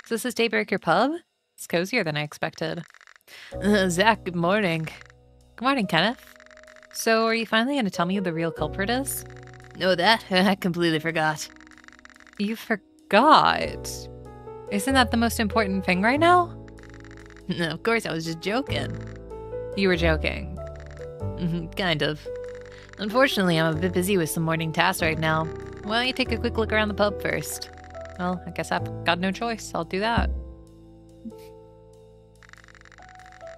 So this is Daybreaker Pub? It's cozier than I expected. Zach, good morning. Good morning, Kenneth. So, are you finally going to tell me who the real culprit is? No, that? I completely forgot. You forgot? Isn't that the most important thing right now? No, of course, I was just joking. You were joking. Kind of. Unfortunately, I'm a bit busy with some morning tasks right now. Why don't you take a quick look around the pub first? Well, I guess I've got no choice. I'll do that.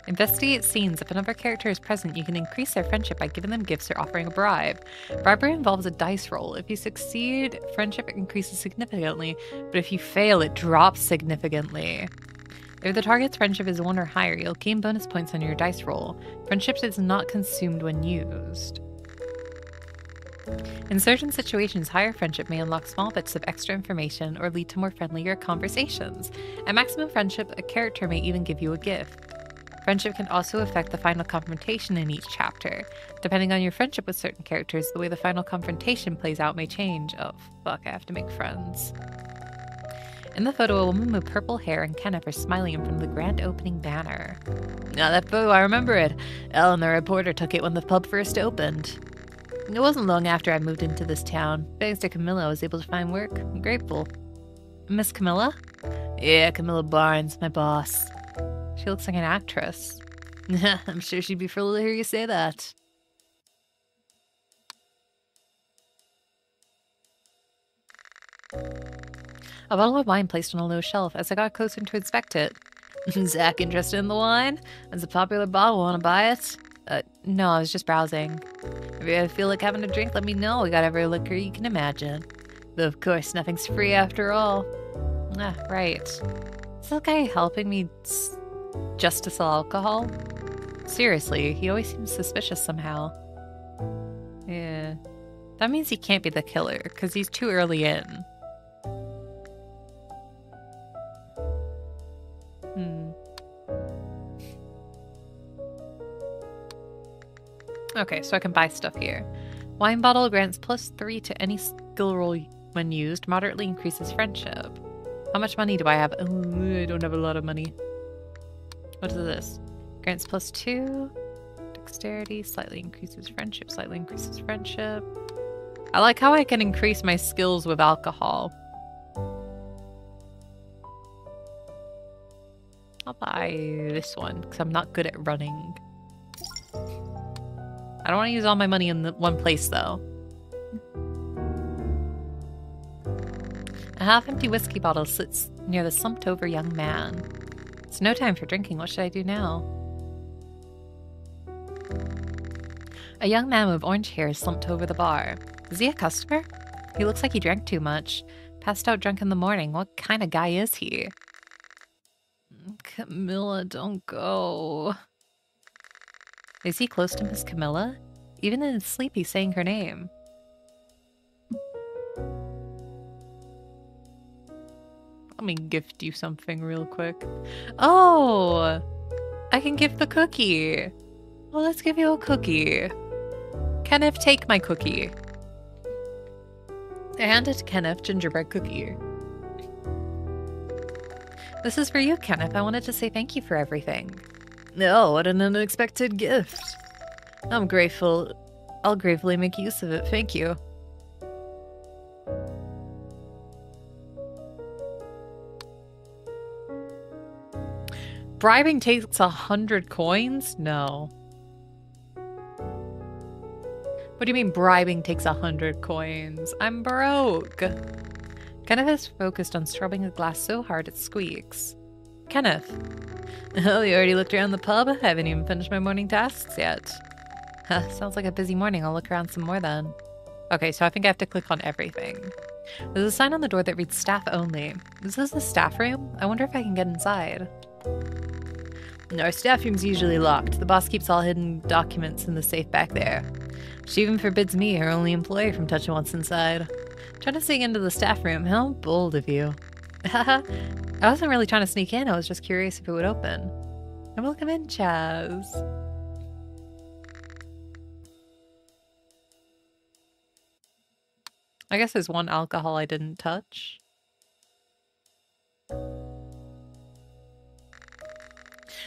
Investigate scenes. If another character is present, you can increase their friendship by giving them gifts or offering a bribe. Bribery involves a dice roll. If you succeed, friendship increases significantly, but if you fail, it drops significantly. If the target's friendship is 1 or higher, you'll gain bonus points on your dice roll. Friendship is not consumed when used. In certain situations, higher friendship may unlock small bits of extra information or lead to more friendlier conversations. At maximum friendship, a character may even give you a gift. Friendship can also affect the final confrontation in each chapter. Depending on your friendship with certain characters, the way the final confrontation plays out may change. Oh, fuck, I have to make friends. In the photo, a woman with purple hair and Kenneth are smiling in front of the grand opening banner. Now that photo, I remember it. Ellen, the reporter, took it when the pub first opened. It wasn't long after I moved into this town. Thanks to Camilla, I was able to find work. I'm grateful. Miss Camilla? Yeah, Camilla Barnes, my boss. She looks like an actress. I'm sure she'd be thrilled to hear you say that. A bottle of wine placed on a low shelf. As I got closer to inspect it. Zach, interested in the wine? It's a popular bottle. Want to buy it? No, I was just browsing. If you feel like having a drink, let me know. We got every liquor you can imagine. Though, of course, nothing's free after all. Ah, right. Is that guy helping me just to sell alcohol? Seriously, he always seems suspicious somehow. Yeah. That means he can't be the killer, because he's too early in. Okay, so I can buy stuff here. Wine bottle grants +3 to any skill roll when used. Moderately increases friendship. How much money do I have? Oh, I don't have a lot of money. What is this? Grants +2. Dexterity. Slightly increases friendship. Slightly increases friendship. I like how I can increase my skills with alcohol. I'll buy this one because I'm not good at running. I don't want to use all my money in one place, though. A half-empty whiskey bottle sits near the slumped-over young man. It's no time for drinking. What should I do now? A young man with orange hair is slumped over the bar. Is he a customer? He looks like he drank too much. Passed out drunk in the morning. What kind of guy is he? Camilla, don't go. Is he close to Miss Camilla? Even in his sleep, he's saying her name. Let me gift you something real quick. Oh! I can gift the cookie. Well, let's give you a cookie. Kenneth, take my cookie. I handed Kenneth gingerbread cookie. This is for you, Kenneth. I wanted to say thank you for everything. Oh, what an unexpected gift. I'm grateful. I'll gratefully make use of it. Thank you. Bribing takes 100 coins? No. What do you mean bribing takes 100 coins? I'm broke. Kenneth is focused on scrubbing a glass so hard it squeaks. Kenneth. Oh, you already looked around the pub? I haven't even finished my morning tasks yet. Sounds like a busy morning. I'll look around some more then. Okay, so I think I have to click on everything. There's a sign on the door that reads staff only. Is this the staff room? I wonder if I can get inside. Our staff room's usually locked. The boss keeps all hidden documents in the safe back there. She even forbids me, her only employee, from touching what's inside. Trying to sneak into the staff room. How bold of you. Haha. I wasn't really trying to sneak in. I was just curious if it would open. And welcome in, Chaz. I guess there's one alcohol I didn't touch.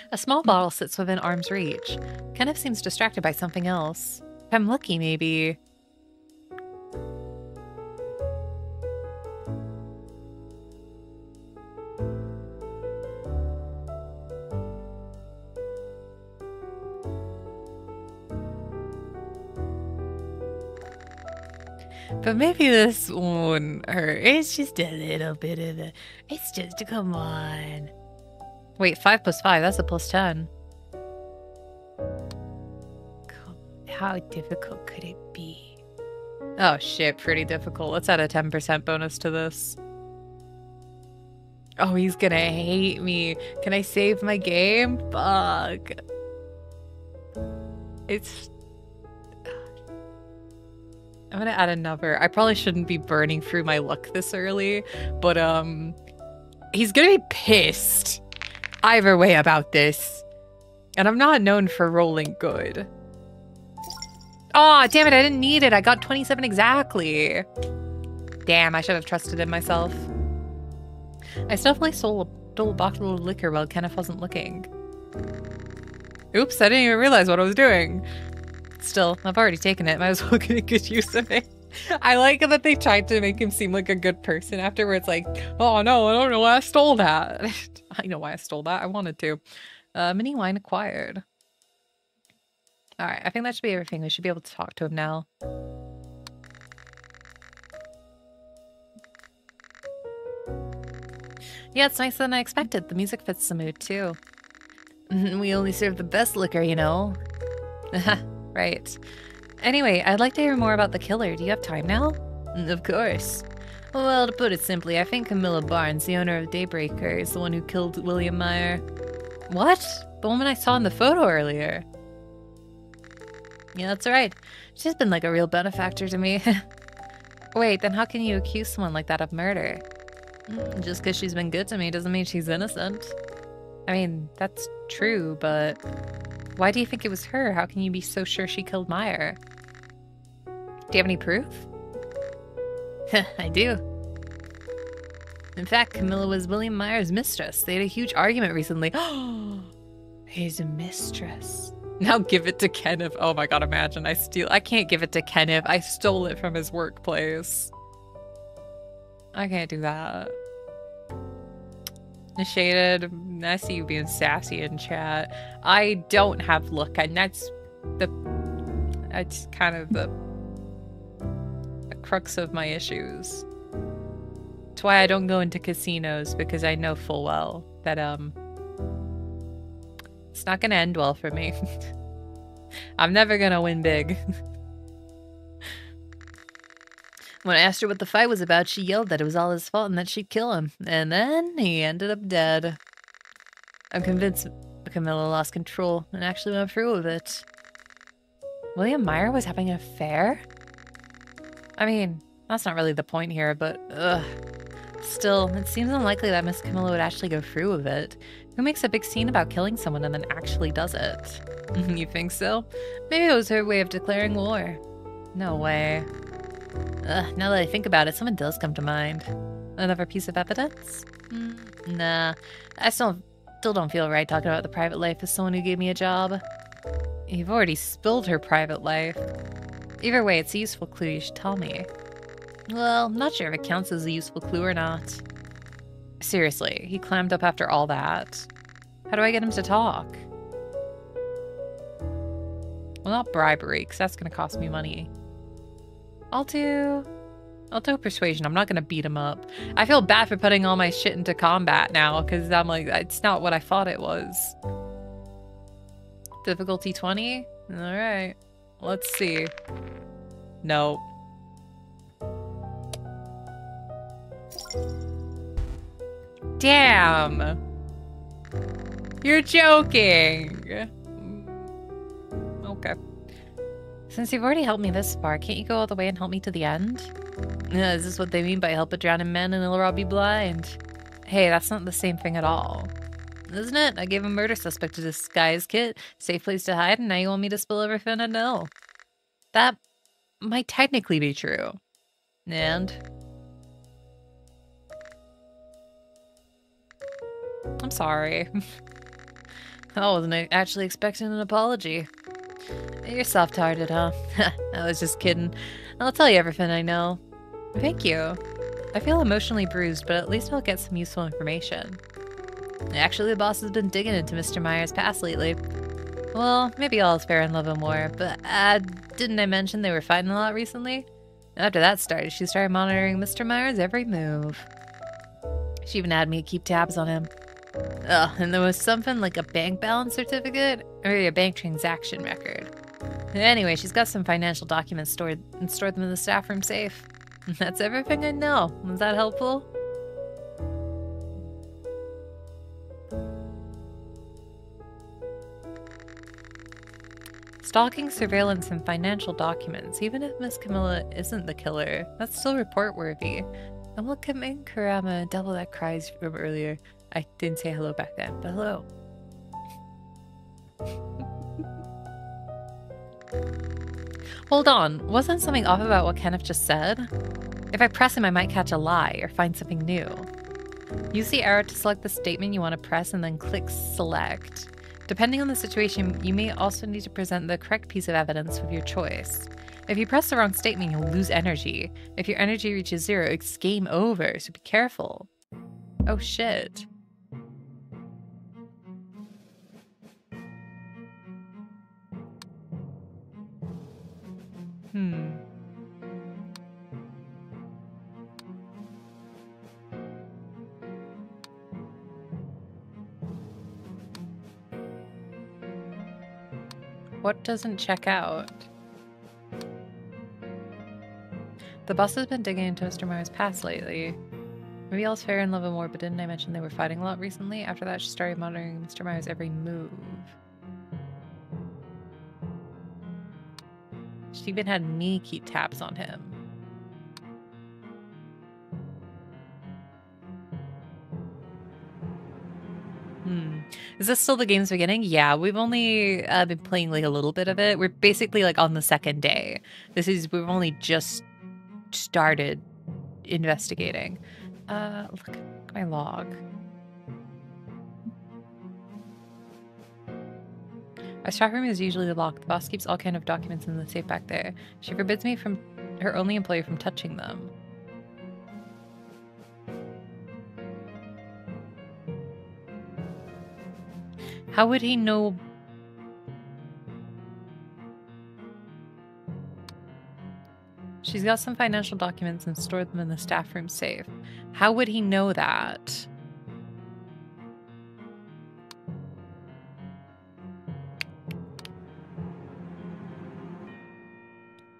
A small bottle sits within arm's reach. Kenneth seems distracted by something else. If I'm lucky, maybe... But maybe this won't hurt. It's just a little bit of a... It's just a... Come on. Wait, 5 + 5. That's a +10. How difficult could it be? Oh shit, pretty difficult. Let's add a 10% bonus to this. Oh, he's gonna hate me. Can I save my game? Fuck. It's... I'm gonna add another. I probably shouldn't be burning through my luck this early, but he's gonna be pissed either way about this. And I'm not known for rolling good. Oh, damn it, I didn't need it. I got 27 exactly. Damn, I should have trusted in myself. I stealthily stole a bottle of liquor while Kenneth wasn't looking. Oops, I didn't even realize what I was doing. Still, I've already taken it. Might as well get good use of it. I like that they tried to make him seem like a good person afterwards. Like, oh no, I don't know why I stole that. I know why I stole that. I wanted to. Mini wine acquired. Alright, I think that should be everything. We should be able to talk to him now. Yeah, it's nicer than I expected. The music fits the mood, too. We only serve the best liquor, you know. Right. Anyway, I'd like to hear more about the killer. Do you have time now? Of course. Well, to put it simply, I think Camilla Barnes, the owner of Daybreaker, is the one who killed William Meyer. What? The woman I saw in the photo earlier. Yeah, that's right. She's been like a real benefactor to me. Wait, then how can you accuse someone like that of murder? Just because she's been good to me doesn't mean she's innocent. I mean, that's true, but why do you think it was her? How can you be so sure she killed Meyer? Do you have any proof? I do. In fact, Camilla was William Meyer's mistress. They had a huge argument recently. His mistress. Now give it to Kenneth. Oh my god, imagine I can't give it to Kenneth. I stole it from his workplace. I can't do that. Shaded. I see you being sassy in chat. I don't have luck, and that's kind of the crux of my issues. That's why I don't go into casinos, because I know full well that it's not gonna end well for me. I'm never gonna win big. When I asked her what the fight was about, she yelled that it was all his fault and that she'd kill him. And then he ended up dead. I'm convinced Camilla lost control and actually went through with it. William Meyer was having an affair? I mean, that's not really the point here, but ugh. Still, it seems unlikely that Miss Camilla would actually go through with it. Who makes a big scene about killing someone and then actually does it? You think so? Maybe it was her way of declaring war. No way. Now that I think about it, someone does come to mind. Another piece of evidence? Nah. I still don't feel right talking about the private life of someone who gave me a job. You've already spilled her private life. Either way, it's a useful clue you should tell me. Well, I'm not sure if it counts as a useful clue or not. Seriously, he clammed up after all that. How do I get him to talk? Well, not bribery, because that's going to cost me money. I'll do persuasion. I'm not going to beat him up. I feel bad for putting all my shit into combat now, because I'm like, it's not what I thought it was. Difficulty 20? Alright. Let's see. Nope. Damn! You're joking! Okay. Since you've already helped me this far, can't you go all the way and help me to the end? Is this what they mean by help a drowning man and he'll be blind? Hey, that's not the same thing at all. Isn't it? I gave a murder suspect a disguise kit, safe place to hide, and now you want me to spill everything I know. That might technically be true. And? I'm sorry. I wasn't actually expecting an apology. You're soft-hearted, huh? I was just kidding. I'll tell you everything I know. Thank you. I feel emotionally bruised, but at least I'll get some useful information. Actually, the boss has been digging into Mr. Meyer's past lately. Well, maybe all is fair in love and war, but didn't I mention they were fighting a lot recently? After that started, she started monitoring Mr. Meyer's every move. She even had me keep tabs on him. And there was something like a bank balance certificate or a bank transaction record. Anyway, she's got some financial documents stored them in the staff room safe. That's everything I know. Was that helpful? Stalking, surveillance, and financial documents. Even if Miss Camilla isn't the killer, that's still report-worthy. And welcome in, Kurama. Devil that cries from earlier. I didn't say hello back then, but hello. Hold on, wasn't something off about what Kenneth just said? If I press him, I might catch a lie or find something new. Use the arrow to select the statement you want to press and then click select. Depending on the situation, you may also need to present the correct piece of evidence with your choice. If you press the wrong statement, you'll lose energy. If your energy reaches 0, it's game over, so be careful. Oh shit. What doesn't check out? The boss has been digging into Mr. Meyer's past lately. Maybe all's fair in love and war, but didn't I mention they were fighting a lot recently? After that, she started monitoring Mr. Meyer's every move. She even had me keep tabs on him. Is this still the game's beginning? Yeah, we've only been playing like a little bit of it. We're basically like on the second day. We've only just started investigating. Look at my log. Our staff room is usually locked. The boss keeps all kind of documents in the safe back there. She forbids me from her only employee from touching them. How would he know? She's got some financial documents and stored them in the staff room safe. How would he know that?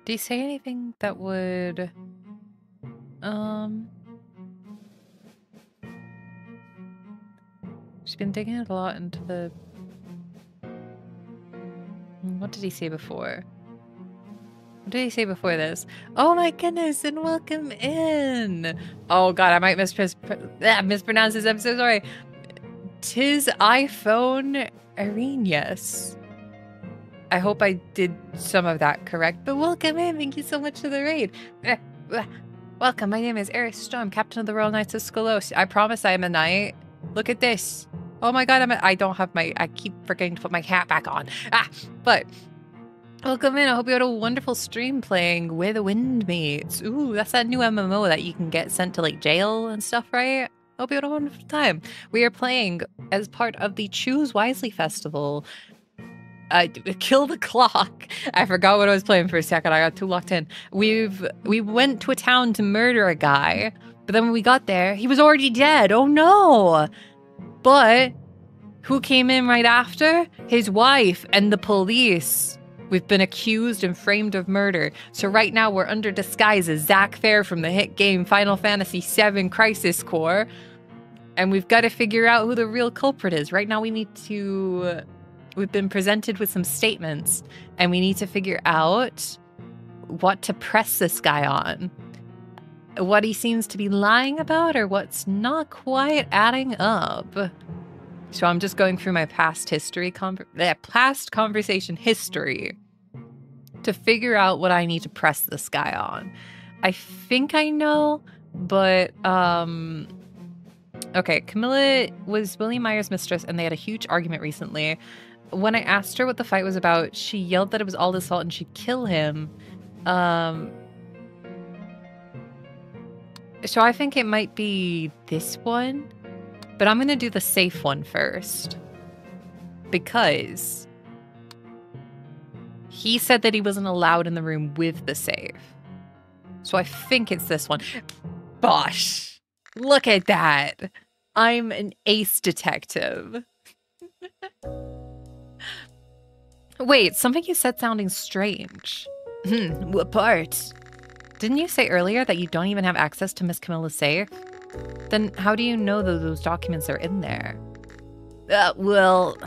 Did he say anything that would... She's been digging a lot into the... What did he say before? What did he say before this? Oh my goodness, and welcome in! Oh god, I might mispronounce this. I'm so sorry. 'Tis iPhone Arrhenius. I hope I did some of that correct, but welcome in. Thank you so much for the raid. Welcome, my name is Eris Storm, Captain of the Royal Knights of Skolos. I promise I am a knight. Look at this. Oh my god, I don't have my... I keep forgetting to put my hat back on. But... welcome in. I hope you had a wonderful stream playing Where the Wind Meets. Ooh, that's that new MMO that you can get sent to, like, jail and stuff, right? Hope you had a wonderful time. We are playing as part of the Choose Wisely Festival. Kill the Clock. I forgot what I was playing for a second. I got too locked in. We went to a town to murder a guy, but then when we got there, he was already dead. Oh no! But who came in right after? His wife and the police. We've been accused and framed of murder. So right now we're under disguise as Zack Fair from the hit game Final Fantasy VII Crisis Core. And we've got to figure out who the real culprit is. Right now we need to... we've been presented with some statements. And we need to figure out what to press this guy on. What he seems to be lying about or what's not quite adding up. So I'm just going through my past history, past conversation history to figure out what I need to press this guy on. I think I know, but, okay, Camilla was William Meyer's mistress and they had a huge argument recently. When I asked her what the fight was about, she yelled that it was all his fault and she'd kill him. So I think it might be this one. But I'm going to do the safe one first. Because he said that he wasn't allowed in the room with the safe. So I think it's this one. Bosh! Look at that! I'm an ace detective. Wait, something you said sounding strange. What part? Didn't you say earlier that you don't even have access to Miss Camilla's safe? Then how do you know that those documents are in there? Well,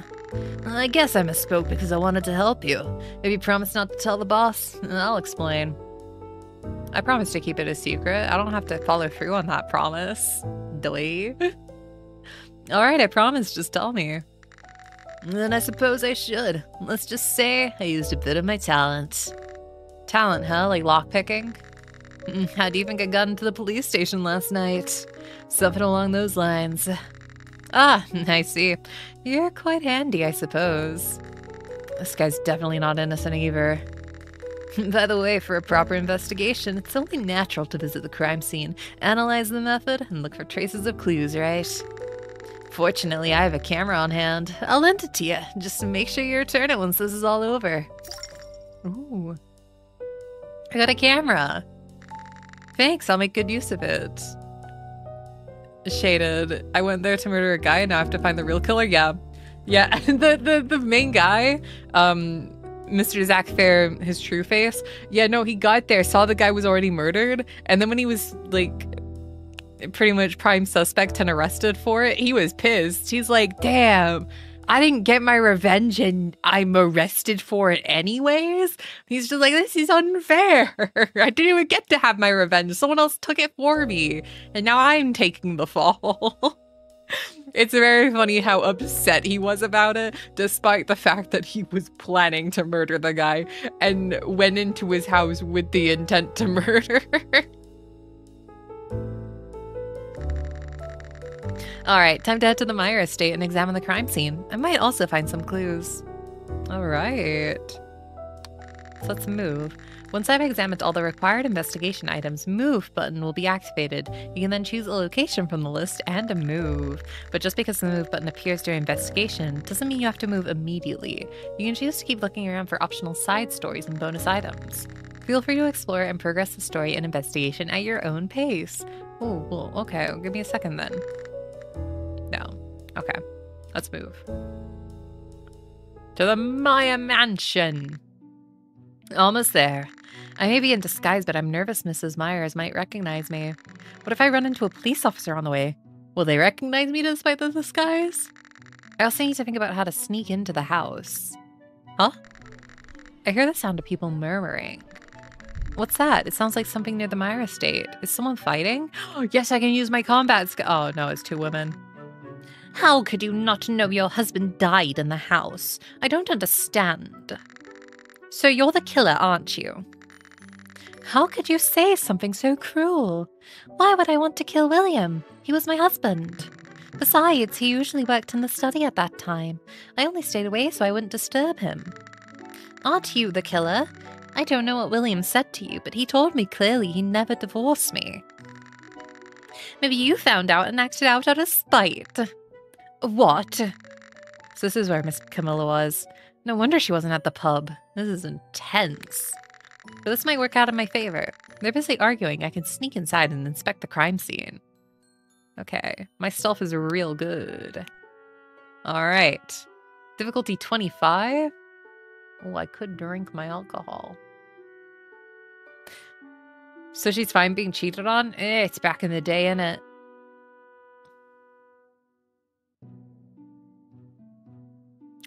I guess I misspoke because I wanted to help you. If you promise not to tell the boss, I'll explain. I promise to keep it a secret. I don't have to follow through on that promise. Doy. Alright, I promise. Just tell me. Then I suppose I should. Let's just say I used a bit of my talent. Talent, huh? Like lockpicking? How'd you even get got into the police station last night? Something along those lines. Ah, I see. You're quite handy, I suppose. This guy's definitely not innocent either. By the way, for a proper investigation, it's only natural to visit the crime scene, analyze the method, and look for traces of clues, right? Fortunately, I have a camera on hand. I'll lend it to you, just to make sure you return it once this is all over. Ooh. I got a camera. Thanks, I'll make good use of it. Shaded. I went there to murder a guy and now I have to find the real killer. Yeah. Yeah, the main guy, Mr. Zack Fair, his true face. Yeah, no, he got there, saw the guy was already murdered, and then when he was, like, pretty much prime suspect and arrested for it, he was pissed. He's like, damn, I didn't get my revenge and I'm arrested for it anyways? He's just like, this is unfair. I didn't even get to have my revenge. Someone else took it for me, and now I'm taking the fall. It's very funny how upset he was about it, despite the fact that he was planning to murder the guy and went into his house with the intent to murder. Alright, time to head to the Meyer estate and examine the crime scene. I might also find some clues. Alright. So let's move. Once I've examined all the required investigation items, Move button will be activated. You can then choose a location from the list and a move. But just because the Move button appears during investigation doesn't mean you have to move immediately. You can choose to keep looking around for optional side stories and bonus items. Feel free to explore and progress the story and investigation at your own pace. Oh, well, okay, give me a second then. No. Okay, let's move. To the Maya Mansion! Almost there. I may be in disguise, but I'm nervous Mrs. Myers might recognize me. What if I run into a police officer on the way? Will they recognize me despite the disguise? I also need to think about how to sneak into the house. Huh? I hear the sound of people murmuring. What's that? It sounds like something near the Meyer estate. Is someone fighting? Oh, yes, I can use my combat skill. Oh, no, it's two women. How could you not know your husband died in the house? I don't understand. So you're the killer, aren't you? How could you say something so cruel? Why would I want to kill William? He was my husband. Besides, he usually worked in the study at that time. I only stayed away so I wouldn't disturb him. Aren't you the killer? I don't know what William said to you, but he told me clearly he never divorced me. Maybe you found out and acted out of spite. What? So this is where Miss Camilla was. No wonder she wasn't at the pub. This is intense. But this might work out in my favor. They're busy arguing. I can sneak inside and inspect the crime scene. Okay, my stealth is real good. Alright. Difficulty 25? Oh, I could drink my alcohol. So she's fine being cheated on? It's back in the day, innit?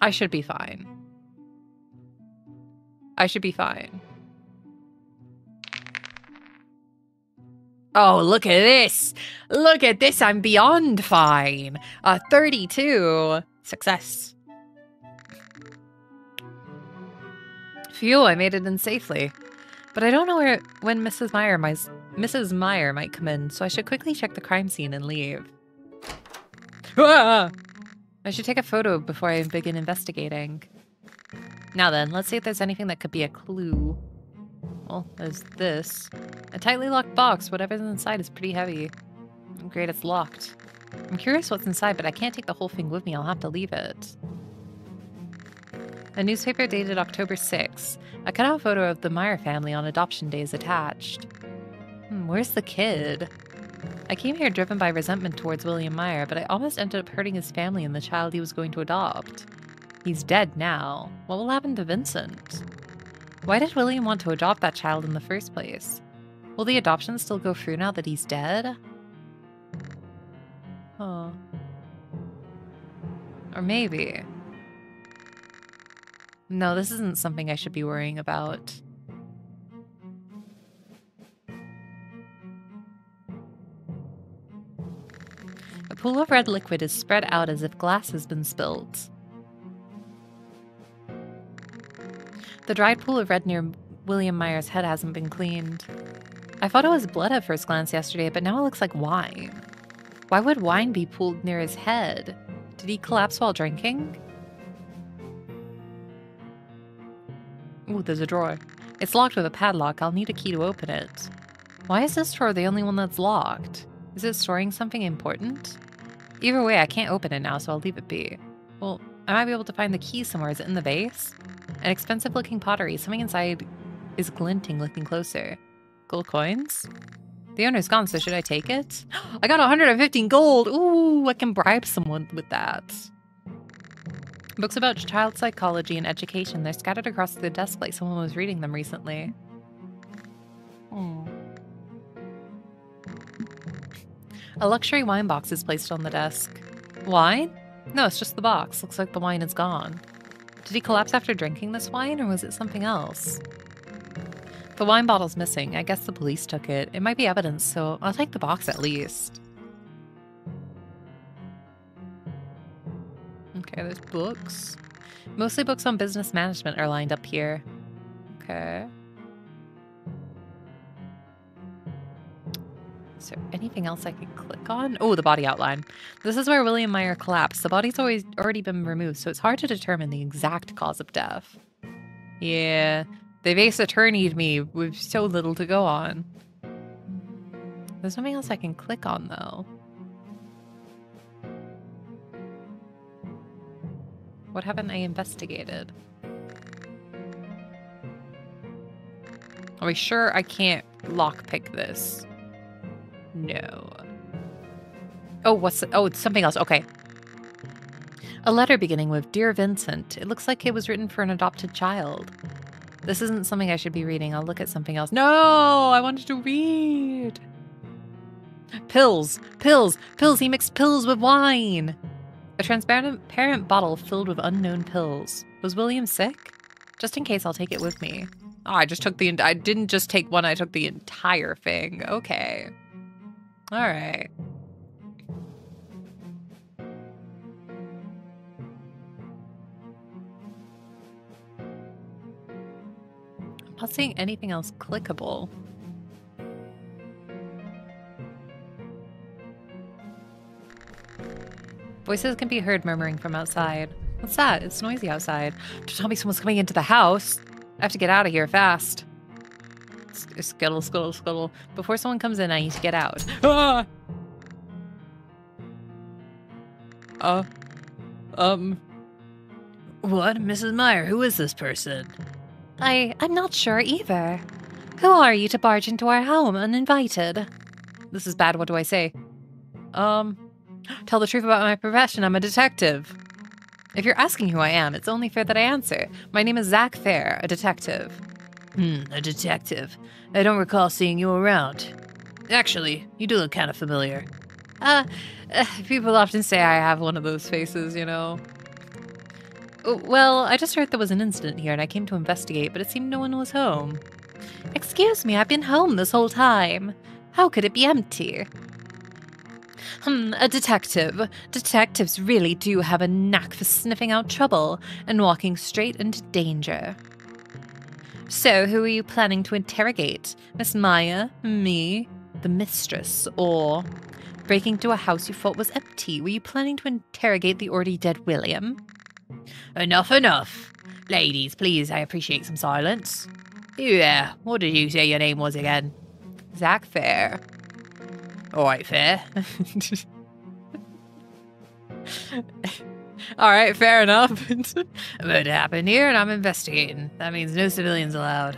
I should be fine. I should be fine. Oh, look at this. Look at this. I'm beyond fine. 32. Success. Phew, I made it in safely. But I don't know when Mrs. Meyer might come in, so I should quickly check the crime scene and leave. Ah! I should take a photo before I begin investigating. Now then, let's see if there's anything that could be a clue. Well, there's this. A tightly locked box. Whatever's inside is pretty heavy. Great, it's locked. I'm curious what's inside, but I can't take the whole thing with me. I'll have to leave it. A newspaper dated October 6. A cutout photo of the Meyer family on adoption day is attached. Where's the kid? I came here driven by resentment towards William Meyer, but I almost ended up hurting his family and the child he was going to adopt. He's dead now. What will happen to Vincent? Why did William want to adopt that child in the first place? Will the adoption still go through now that he's dead? Huh. Or maybe. No, this isn't something I should be worrying about. A pool of red liquid is spread out as if glass has been spilled. The dried pool of red near William Meyer's head hasn't been cleaned. I thought it was blood at first glance yesterday, but now it looks like wine. Why would wine be pooled near his head? Did he collapse while drinking? Ooh, there's a drawer. It's locked with a padlock. I'll need a key to open it. Why is this drawer the only one that's locked? Is it storing something important? Either way, I can't open it now, so I'll leave it be. Well, I might be able to find the key somewhere. Is it in the vase? An expensive-looking pottery. Something inside is glinting, looking closer. Gold coins? The owner's gone, so should I take it? I got 115 gold! Ooh, I can bribe someone with that. Books about child psychology and education. They're scattered across the desk like someone was reading them recently. A luxury wine box is placed on the desk. Wine? No, it's just the box. Looks like the wine is gone. Did he collapse after drinking this wine, or was it something else? The wine bottle's missing. I guess the police took it. It might be evidence, so I'll take the box at least. Okay, there's books. Mostly books on business management are lined up here. Okay. Is there anything else I could click on? Oh, the body outline. This is where William Meyer collapsed. The body's already been removed, so it's hard to determine the exact cause of death. Yeah, they've ace attorneyed me with so little to go on. There's something else I can click on, though. What haven't I investigated? Are we sure I can't lockpick this? No. Oh, oh, it's something else. Okay. A letter beginning with Dear Vincent. It looks like it was written for an adopted child. This isn't something I should be reading. I'll look at something else. No, I wanted to read. Pills. Pills. Pills. He mixed pills with wine. A transparent bottle filled with unknown pills. Was William sick? Just in case, I'll take it with me. Oh, I didn't just take one, I took the entire thing. Okay. All right. not seeing anything else clickable. Voices can be heard murmuring from outside. What's that? It's noisy outside. Don't tell me someone's coming into the house. I have to get out of here fast. Scuttle, scuttle, scuttle. Before someone comes in, I need to get out. Ah! What? Mrs. Meyer, who is this person? I'm not sure either. Who are you to barge into our home uninvited? This is bad. What do I say? Tell the truth about my profession. I'm a detective. If you're asking who I am, it's only fair that I answer. My name is Zach Fair, a detective. A detective. I don't recall seeing you around. Actually, you do look kind of familiar. People often say I have one of those faces, you know. Well, I just heard there was an incident here and I came to investigate, but it seemed no one was home. Excuse me, I've been home this whole time. How could it be empty? A detective. Detectives really do have a knack for sniffing out trouble and walking straight into danger. So, who are you planning to interrogate? Miss Maya? Me? The mistress? Or breaking into a house you thought was empty? Were you planning to interrogate the already dead William? Enough, enough. Ladies, please, I appreciate some silence. Yeah, what did you say your name was again? Zach Fair. Alright, Fair. Alright, fair enough. A murder happened here and I'm investigating. That means no civilians allowed.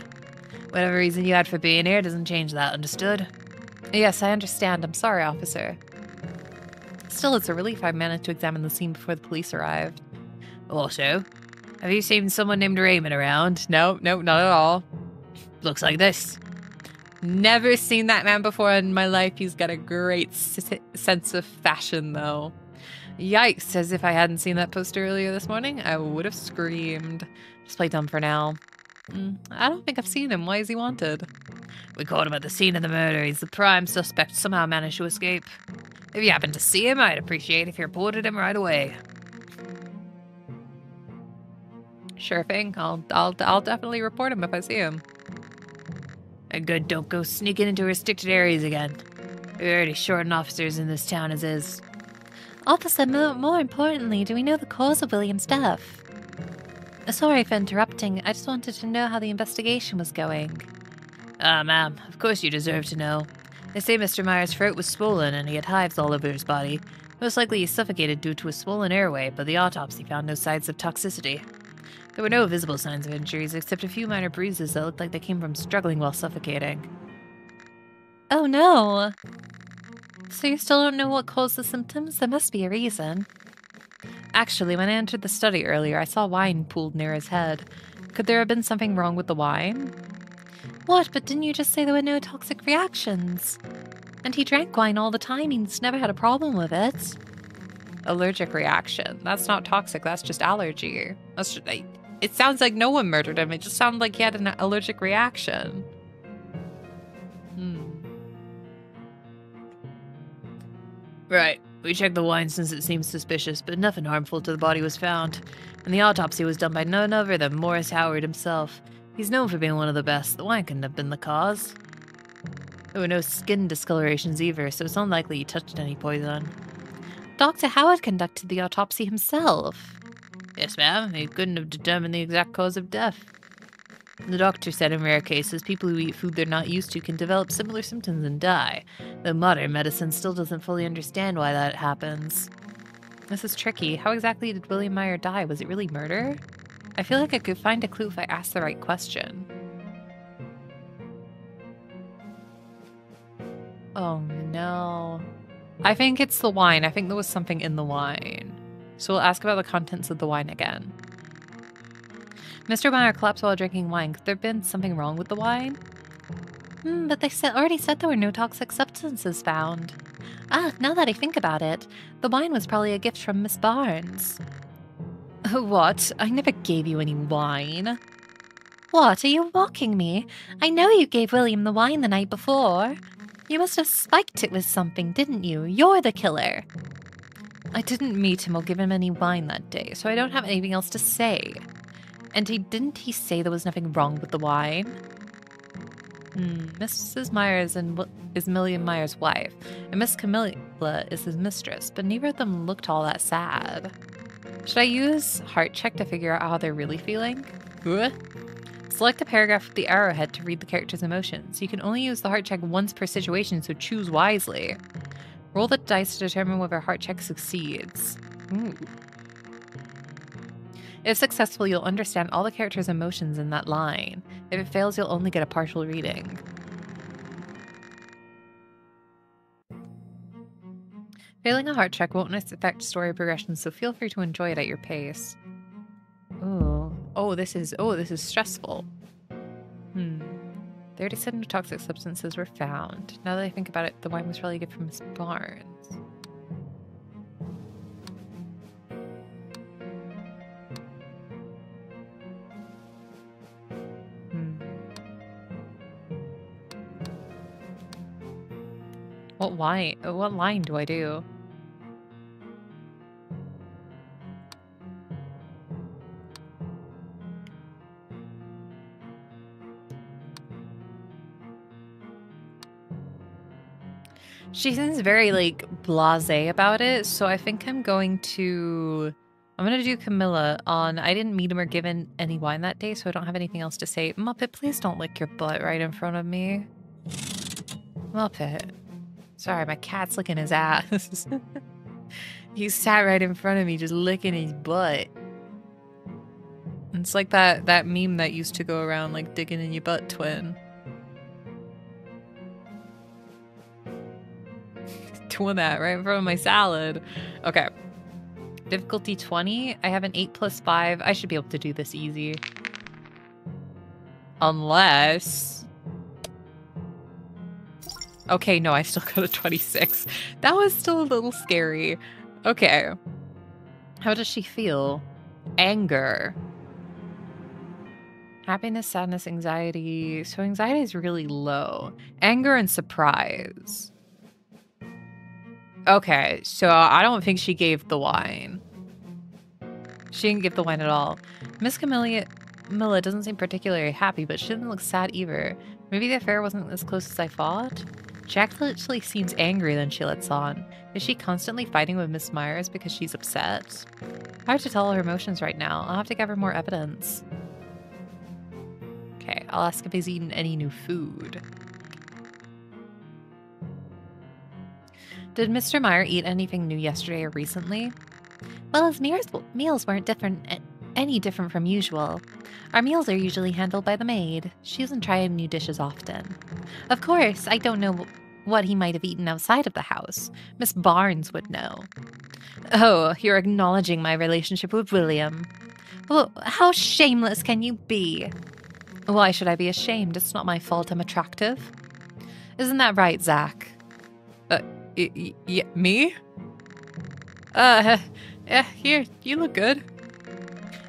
Whatever reason you had for being here doesn't change that, understood? Yes, I understand. I'm sorry, officer. Still, it's a relief I managed to examine the scene before the police arrived. Also, have you seen someone named Raymond around? No, not at all. Looks like this. Never seen that man before in my life. He's got a great sense of fashion, though. Yikes, as if I hadn't seen that poster earlier this morning, I would have screamed. Just play dumb for now. I don't think I've seen him. Why is he wanted? We caught him at the scene of the murder. He's the prime suspect, somehow managed to escape. If you happen to see him, I'd appreciate if you reported him right away. Sure thing. I'll definitely report him if I see him. And good, don't go sneaking into restricted areas again. We're already short on officers in this town as is. Officer, more importantly, do we know the cause of William's death? Sorry for interrupting. I just wanted to know how the investigation was going. Ma'am, of course you deserve to know. They say Mr. Meyer's throat was swollen and he had hives all over his body. Most likely he suffocated due to a swollen airway, but the autopsy found no signs of toxicity. There were no visible signs of injuries except a few minor bruises that looked like they came from struggling while suffocating. Oh no! So you still don't know what caused the symptoms? There must be a reason. Actually, when I entered the study earlier, I saw wine pooled near his head. Could there have been something wrong with the wine? What? But didn't you just say there were no toxic reactions? And he drank wine all the time. He's never had a problem with it. Allergic reaction. That's not toxic. That's just allergy. That's just, it sounds like no one murdered him. It just sounded like he had an allergic reaction. Right. We checked the wine since it seemed suspicious, but nothing harmful to the body was found. And the autopsy was done by none other than Morris Howard himself. He's known for being one of the best. The wine couldn't have been the cause. There were no skin discolorations either, so it's unlikely he touched any poison. Dr. Howard conducted the autopsy himself. Yes, ma'am. He couldn't have determined the exact cause of death. The doctor said in rare cases, people who eat food they're not used to can develop similar symptoms and die, though modern medicine still doesn't fully understand why that happens. This is tricky. How exactly did William Meyer die? Was it really murder? I feel like I could find a clue if I asked the right question. Oh no. I think it's the wine. I think there was something in the wine. So we'll ask about the contents of the wine again. Mr. Meyer collapsed while drinking wine. Could there have been something wrong with the wine? But they already said there were no toxic substances found. Now that I think about it, the wine was probably a gift from Miss Barnes. What? I never gave you any wine. What? Are you mocking me? I know you gave William the wine the night before. You must have spiked it with something, didn't you? You're the killer. I didn't meet him or give him any wine that day, so I don't have anything else to say. And didn't he say there was nothing wrong with the wine? Mrs. Myers is William Myers' wife, and Miss Camilla is his mistress, but neither of them looked all that sad. Should I use heart check to figure out how they're really feeling? Select a paragraph with the arrowhead to read the character's emotions. You can only use the heart check once per situation, so choose wisely. Roll the dice to determine whether heart check succeeds. Ooh. If successful, you'll understand all the character's emotions in that line. If it fails, you'll only get a partial reading. Failing a heart check won't affect story progression, so feel free to enjoy it at your pace. Oh, this is stressful. 37 toxic substances were found. Now that I think about it, the wine was really good from Miss Barnes. What line do I do? She seems very, like, blasé about it, so I think I'm gonna do Camilla on I didn't meet him or given any wine that day, so I don't have anything else to say. Muppet, please don't lick your butt right in front of me. Muppet. Sorry, my cat's licking his ass. He sat right in front of me just licking his butt. It's like that meme that used to go around, like, digging in your butt, twin. Doing that right in front of my salad. Okay. Difficulty 20. I have an 8 plus 5. I should be able to do this easy. Unless... Okay, no, I still got a 26. That was still a little scary. Okay. How does she feel? Anger. Happiness, sadness, anxiety. So anxiety is really low. Anger and surprise. Okay, so I don't think she gave the wine. She didn't give the wine at all. Miss Camilla doesn't seem particularly happy, but she doesn't look sad either. Maybe the affair wasn't as close as I thought? She actually seems angrier than she lets on. Is she constantly fighting with Miss Myers because she's upset? Hard to tell her emotions right now. I'll have to gather more evidence. Okay, I'll ask if he's eaten any new food. Did Mr. Meyer eat anything new yesterday or recently? Well, his meals weren't any different from usual. Our meals are usually handled by the maid. She doesn't try new dishes often. Of course, I don't know what he might have eaten outside of the house. Miss Barnes would know. Oh, you're acknowledging my relationship with William. Well, how shameless can you be? Why should I be ashamed? It's not my fault I'm attractive. Isn't that right, Zach? Yeah, me? Here, you look good.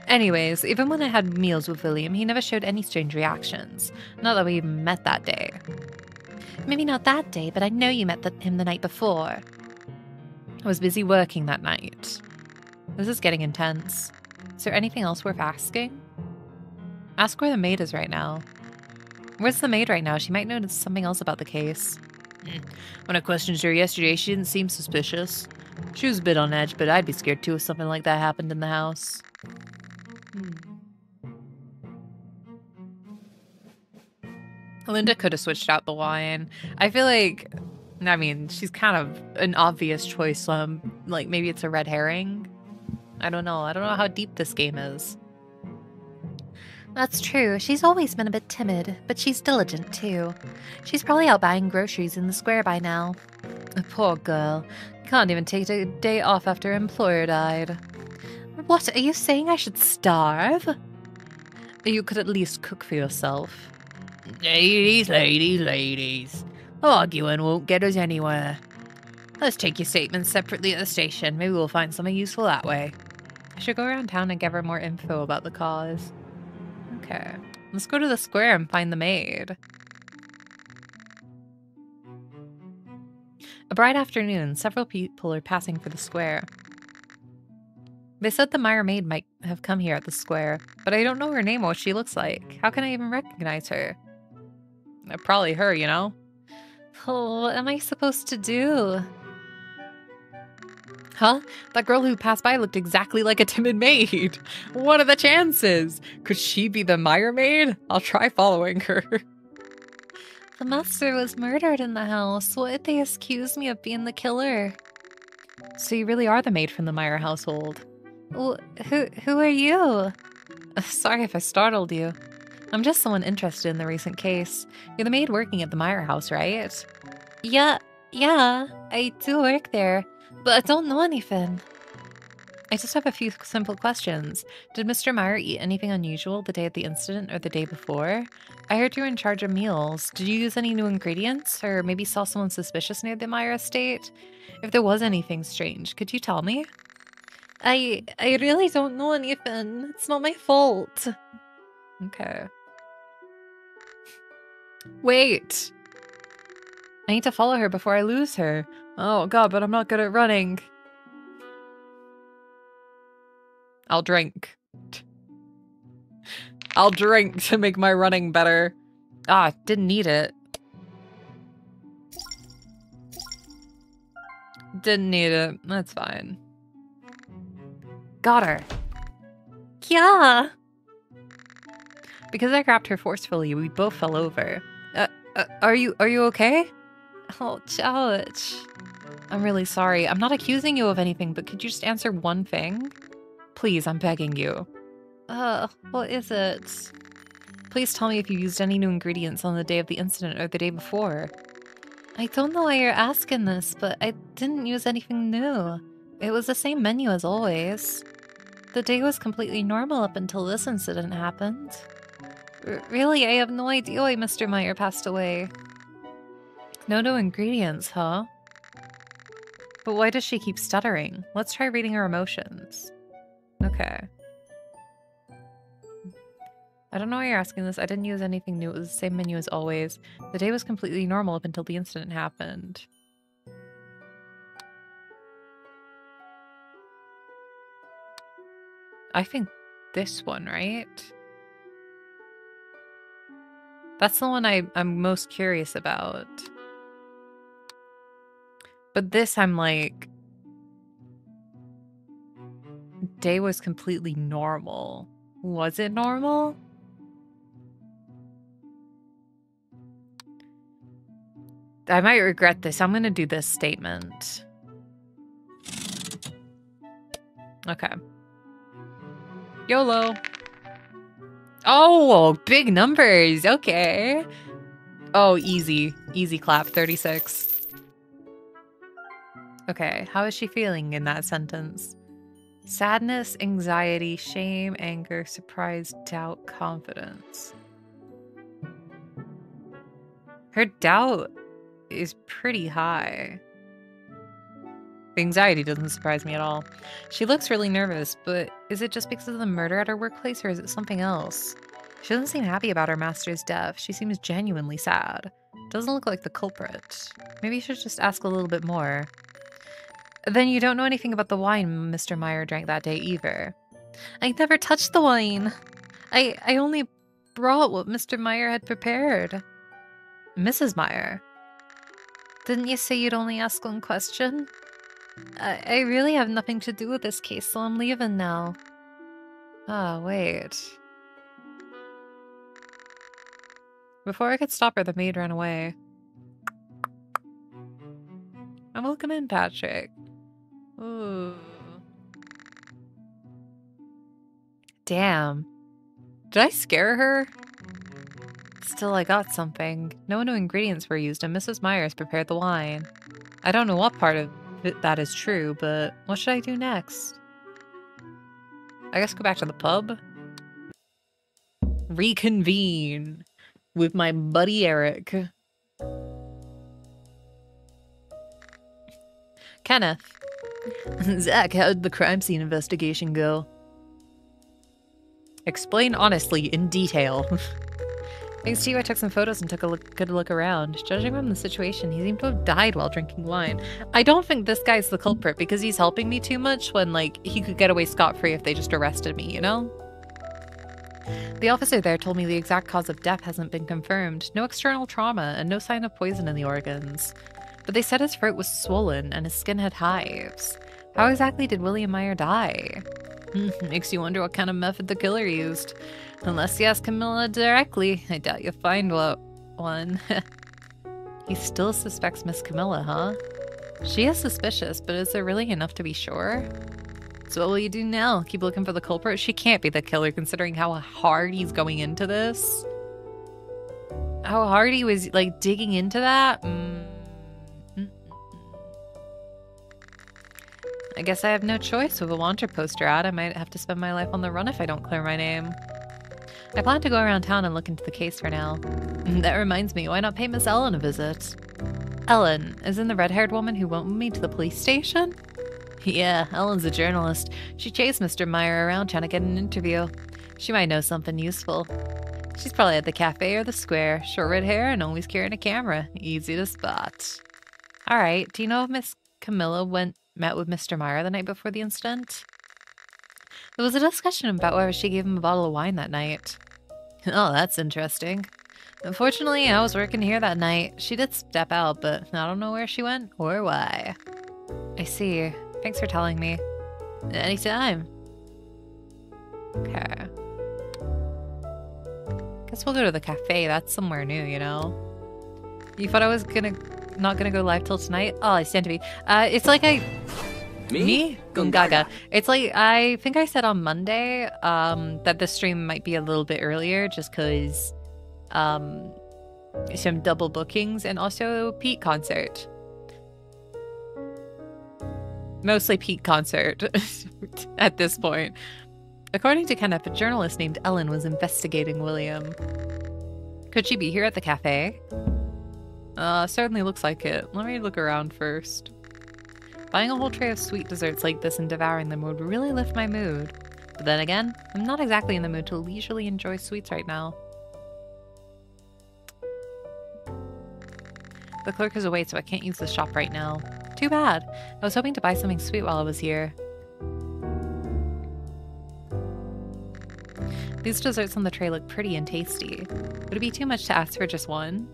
Anyways, even when I had meals with William, he never showed any strange reactions. Not that we even met that day. Maybe not that day, but I know you met him the night before. I was busy working that night. This is getting intense. Is there anything else worth asking? Ask where the maid is right now. Where's the maid right now? She might notice something else about the case. When I questioned her yesterday, she didn't seem suspicious. She was a bit on edge, but I'd be scared too if something like that happened in the house. Linda could have switched out the wine. I feel like, I mean, she's kind of an obvious choice, so like maybe it's a red herring. I don't know. I don't know how deep this game is. That's true. She's always been a bit timid, but she's diligent too. She's probably out buying groceries in the square by now. Poor girl. Can't even take a day off after her employer died. What, are you saying I should starve? You could at least cook for yourself. Ladies. Arguing won't get us anywhere. Let's take your statements separately at the station. Maybe we'll find something useful that way. I should go around town and gather more info about the cause. Okay, let's go to the square and find the maid. A bright afternoon, several people are passing for the square. They said the Meyer maid might have come here at the square, but I don't know her name or what she looks like. How can I even recognize her? Probably her, you know? Oh, what am I supposed to do? Huh? That girl who passed by looked exactly like a timid maid. What are the chances? Could she be the Meyer maid? I'll try following her. The master was murdered in the house. What if they accuse me of being the killer? So you really are the maid from the Meyer household. Who are you? Sorry if I startled you. I'm just someone interested in the recent case. You're the maid working at the Meyer house, right? Yeah, I do work there, but I don't know anything. I just have a few simple questions. Did Mr. Meyer eat anything unusual the day of the incident or the day before? I heard you were in charge of meals. Did you use any new ingredients or maybe saw someone suspicious near the Meyer estate? If there was anything strange, could you tell me? I really don't know anything. It's not my fault. Okay. Wait! I need to follow her before I lose her. Oh god, but I'm not good at running. I'll drink. I'll drink to make my running better. Ah, didn't need it. Didn't need it. That's fine. Got her. Yeah. Because I grabbed her forcefully, we both fell over. Are you okay? Oh, ouch. I'm really sorry. I'm not accusing you of anything, but could you just answer one thing? Please, I'm begging you. What is it? Please tell me if you used any new ingredients on the day of the incident or the day before. I don't know why you're asking this, but I didn't use anything new. It was the same menu as always. The day was completely normal up until this incident happened. Really, I have no idea why Mr. Meyer passed away. No new ingredients, huh? But why does she keep stuttering? Let's try reading her emotions. Okay. I don't know why you're asking this. I didn't use anything new. It was the same menu as always. The day was completely normal up until the incident happened. I think this one, right? That's the one I'm most curious about. But this, I'm like... Day was completely normal. Was it normal? I might regret this. I'm gonna do this statement. Okay. YOLO. Oh, big numbers. Okay. Oh, easy. Easy clap. 36. Okay, how is she feeling in that sentence? Sadness, anxiety, shame, anger, surprise, doubt, confidence. Her doubt is pretty high. The anxiety doesn't surprise me at all. She looks really nervous, but is it just because of the murder at her workplace or is it something else? She doesn't seem happy about her master's death. She seems genuinely sad. Doesn't look like the culprit. Maybe you should just ask a little bit more. Then you don't know anything about the wine Mr. Meyer drank that day either. I never touched the wine. I only brought what Mr. Meyer had prepared. Mrs. Meyer? Didn't you say you'd only ask one question? I really have nothing to do with this case, so I'm leaving now. Oh, wait. Before I could stop her, the maid ran away. And welcome in, Patrick. Ooh. Damn. Did I scare her? Still, I got something. No new ingredients were used, and Mrs. Myers prepared the wine. I don't know what part of that is true, but what should I do next? I guess go back to the pub. Reconvene with my buddy Eric. Kenneth. Zach, how'd the crime scene investigation go? Explain honestly, in detail. Thanks to you, I took some photos and took a good look around. Judging from the situation, he seemed to have died while drinking wine. I don't think this guy's the culprit because he's helping me too much when, like, he could get away scot-free if they just arrested me, you know? The officer there told me the exact cause of death hasn't been confirmed. No external trauma and no sign of poison in the organs. But they said his throat was swollen and his skin had hives. How exactly did William Meyer die? Makes you wonder what kind of method the killer used. Unless you ask Camilla directly, I doubt you'll find one. He still suspects Miss Camilla, huh? She is suspicious, but is there really enough to be sure? So what will you do now? Keep looking for the culprit? She can't be the killer considering how hard he's going into this. How hard he was, like, digging into that? I guess I have no choice with a wanted poster out. I might have to spend my life on the run if I don't clear my name. I plan to go around town and look into the case for now. That reminds me, why not pay Miss Ellen a visit? Ellen, isn't the red-haired woman who went with me to the police station? Yeah, Ellen's a journalist. She chased Mr. Meyer around trying to get an interview. She might know something useful. She's probably at the cafe or the square. Short red hair and always carrying a camera. Easy to spot. Alright, do you know if Miss Camilla met with Mr. Meyer the night before the incident? There was a discussion about whether she gave him a bottle of wine that night. Oh, that's interesting. Unfortunately, I was working here that night. She did step out, but I don't know where she went or why. I see. Thanks for telling me. Anytime. Okay. Guess we'll go to the cafe. That's somewhere new, you know? You thought I was not gonna go live till tonight? Oh, I stand to be. It's like Me? Gungaga. It's like, I think I said on Monday, that the stream might be a little bit earlier just because, some double bookings and also Pete concert. Mostly Pete concert at this point. According to Kenneth, a journalist named Ellen was investigating William. Could she be here at the cafe? Certainly looks like it. Let me look around first. Buying a whole tray of sweet desserts like this and devouring them would really lift my mood. But then again, I'm not exactly in the mood to leisurely enjoy sweets right now. The clerk is away, so I can't use the shop right now. Too bad. I was hoping to buy something sweet while I was here. These desserts on the tray look pretty and tasty. Would it be too much to ask for just one?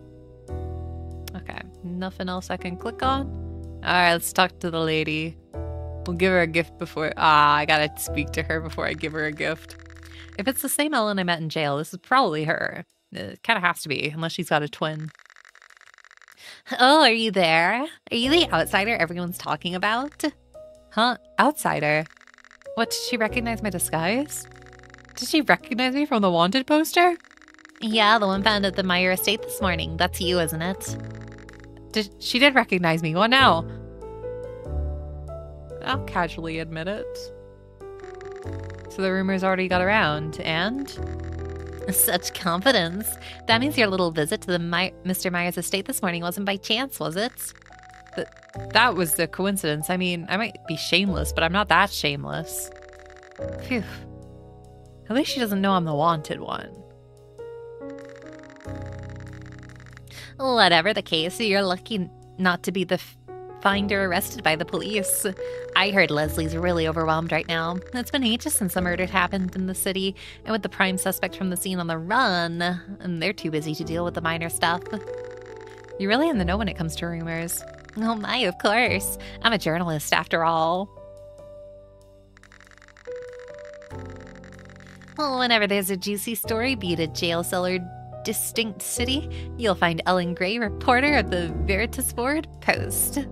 Okay, nothing else I can click on? Alright, let's talk to the lady. We'll give her a gift before... I gotta speak to her before I give her a gift. If it's the same Ellen I met in jail, this is probably her. It kinda has to be, unless she's got a twin. Oh, are you there? Are you the outsider everyone's talking about? Huh? Outsider? What, did she recognize my disguise? Did she recognize me from the wanted poster? Yeah, the one found at the Meyer estate this morning. That's you, isn't it? She did recognize me. What now? I'll casually admit it. So the rumors already got around, and? Such confidence. That means your little visit to the Mr. Meyer's estate this morning wasn't by chance, was it? That was the coincidence. I mean, I might be shameless, but I'm not that shameless. Phew. At least she doesn't know I'm the wanted one. Whatever the case, you're lucky not to be the finder arrested by the police. I heard Leslie's really overwhelmed right now. It's been ages since a murder happened in the city, and with the prime suspect from the scene on the run, and they're too busy to deal with the minor stuff. You're really in the know when it comes to rumors. Oh my, of course. I'm a journalist after all. Well, whenever there's a juicy story, be it a jail cell or distinct city, you'll find Ellen Gray, reporter of the Veritasford Post.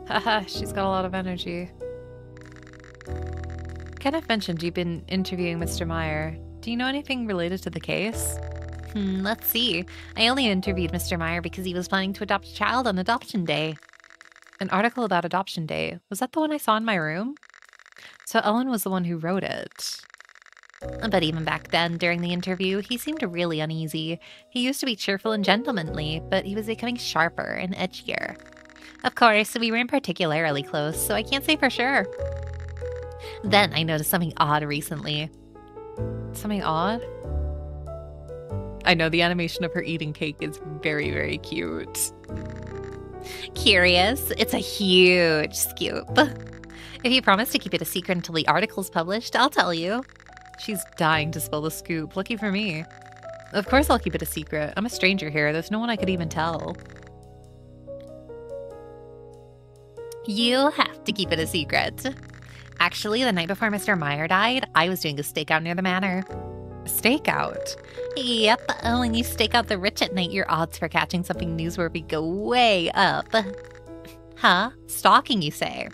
Haha, she's got a lot of energy. Kenneth mentioned you've been interviewing Mr. Meyer. Do you know anything related to the case? Let's see. I only interviewed Mr. Meyer because he was planning to adopt a child on Adoption Day. An article about Adoption Day. Was that the one I saw in my room? So Ellen was the one who wrote it. But even back then, during the interview, he seemed really uneasy. He used to be cheerful and gentlemanly, but he was becoming sharper and edgier. Of course, we weren't particularly close, so I can't say for sure. Then I noticed something odd recently. Something odd? I know the animation of her eating cake is very, very cute. Curious? It's a huge scoop. If you promise to keep it a secret until the article's published, I'll tell you. She's dying to spill the scoop. Lucky for me. Of course I'll keep it a secret. I'm a stranger here. There's no one I could even tell. You have to keep it a secret. Actually, the night before Mr. Meyer died, I was doing a stakeout near the manor. A stakeout? Yep, when you stake out the rich at night, your odds for catching something newsworthy go way up. Huh? Stalking, you say?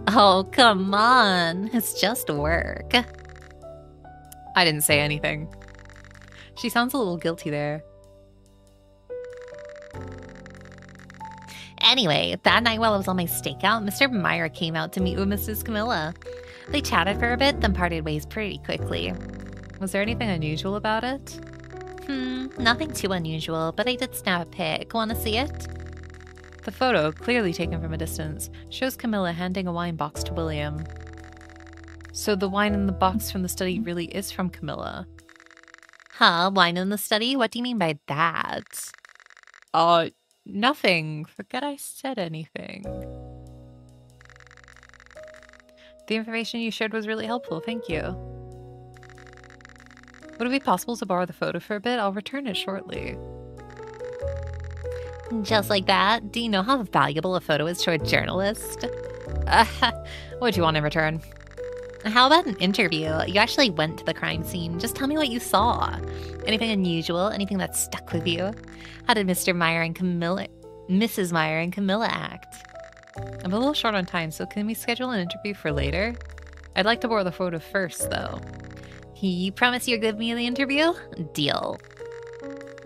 Oh, come on. It's just work. I didn't say anything. She sounds a little guilty there. Anyway, that night while I was on my stakeout, Mr. Meyer came out to meet with Mrs. Camilla. They chatted for a bit, then parted ways pretty quickly. Was there anything unusual about it? Nothing too unusual, but I did snap a pic. Want to see it? The photo, clearly taken from a distance, shows Camilla handing a wine box to William. So the wine in the box from the study really is from Camilla. Huh? Wine in the study? What do you mean by that? Nothing. Forget I said anything. The information you shared was really helpful. Thank you. Would it be possible to borrow the photo for a bit? I'll return it shortly. Just like that? Do you know how valuable a photo is to a journalist? What do you want in return? How about an interview? You actually went to the crime scene. Just tell me what you saw. Anything unusual? Anything that stuck with you? How did Mrs. Meyer and Camilla act? I'm a little short on time, so can we schedule an interview for later? I'd like to borrow the photo first, though. You promise you'll give me the interview? Deal.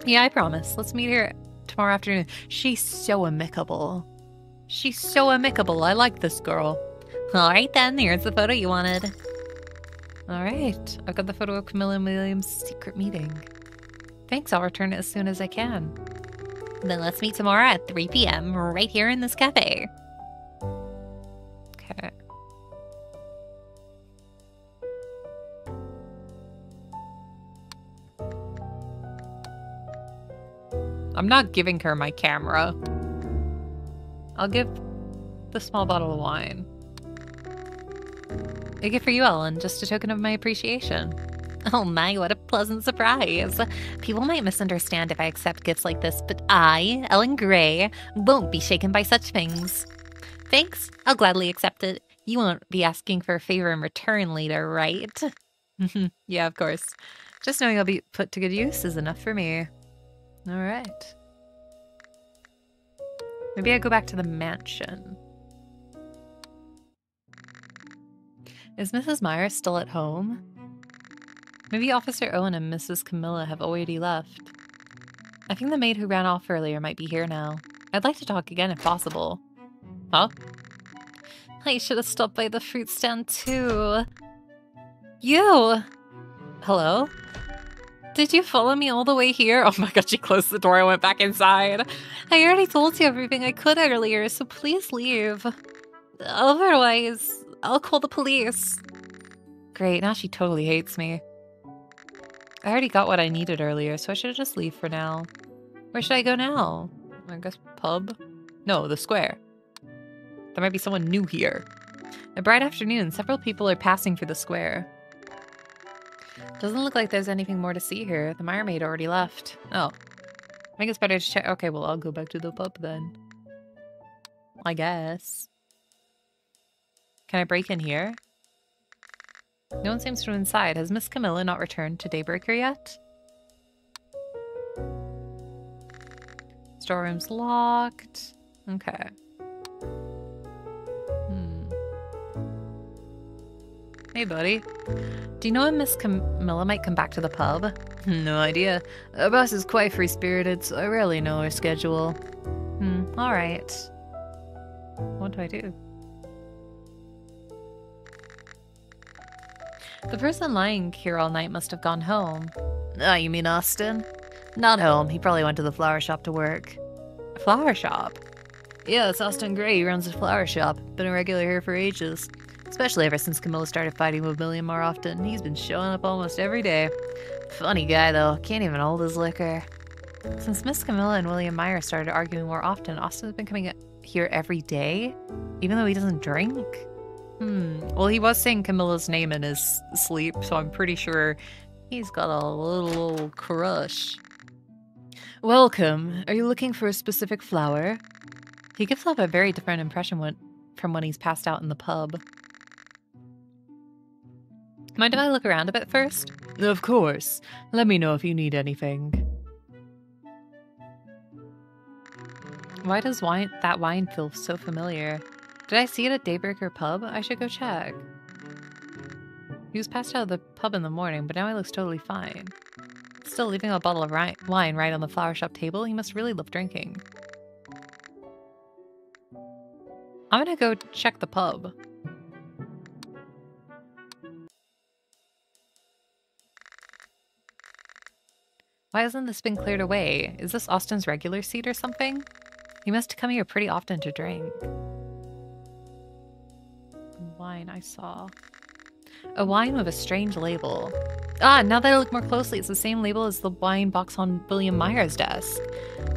Yeah, I promise. Let's meet here tomorrow afternoon. She's so amicable. She's so amicable. I like this girl. All right, then. Here's the photo you wanted. All right. I've got the photo of Camilla and William's secret meeting. Thanks. I'll return it as soon as I can. Then let's meet tomorrow at 3 p.m. right here in this cafe. Okay. I'm not giving her my camera. I'll give the small bottle of wine. A gift for you, Ellen, just a token of my appreciation. Oh my, what a pleasant surprise. People might misunderstand if I accept gifts like this, but I, Ellen Gray, won't be shaken by such things. Thanks, I'll gladly accept it. You won't be asking for a favor in return later, right? Yeah, of course. Just knowing I'll be put to good use is enough for me. All right. Maybe I go back to the mansion. Is Mrs. Meyer still at home? Maybe Officer Owen and Mrs. Camilla have already left. I think the maid who ran off earlier might be here now. I'd like to talk again if possible. Huh? I should have stopped by the fruit stand too. You! Hello? Did you follow me all the way here? Oh my god, she closed the door and went back inside. I already told you everything I could earlier, so please leave. Otherwise, I'll call the police. Great, now she totally hates me. I already got what I needed earlier, so I should just leave for now. Where should I go now? I guess pub? No, the square. There might be someone new here. A bright afternoon, several people are passing through the square. Doesn't look like there's anything more to see here. The Meyer maid already left. Oh. I think it's better to check. Okay, well, I'll go back to the pub then. I guess. Can I break in here? No one seems to be inside. Has Miss Camilla not returned to Daybreaker yet? Storeroom's locked. Okay. Hey, buddy. Do you know when Miss Camilla might come back to the pub? No idea. Our boss is quite free-spirited, so I rarely know her schedule. Alright. What do I do? The person lying here all night must have gone home. Ah, you mean Austin? Not home. He probably went to the flower shop to work. A flower shop? Yeah, it's Austin Gray. He runs a flower shop. Been a regular here for ages. Especially ever since Camilla started fighting with William more often. He's been showing up almost every day. Funny guy, though. Can't even hold his liquor. Since Miss Camilla and William Meyer started arguing more often, Austin's been coming here every day? Even though he doesn't drink? Well, he was saying Camilla's name in his sleep, so I'm pretty sure he's got a little crush. Welcome. Are you looking for a specific flower? He gives off a very different impression from when he's passed out in the pub. Mind if I look around a bit first? Of course. Let me know if you need anything. Why does that wine feel so familiar? Did I see it at Daybreaker Pub? I should go check. He was passed out of the pub in the morning, but now he looks totally fine. Still leaving a bottle of wine right on the flower shop table? He must really love drinking. I'm gonna go check the pub. Why hasn't this been cleared away? Is this Austin's regular seat or something? He must come here pretty often to drink. Wine I saw. A wine with a strange label. Ah, now that I look more closely, it's the same label as the wine box on William Meyer's desk.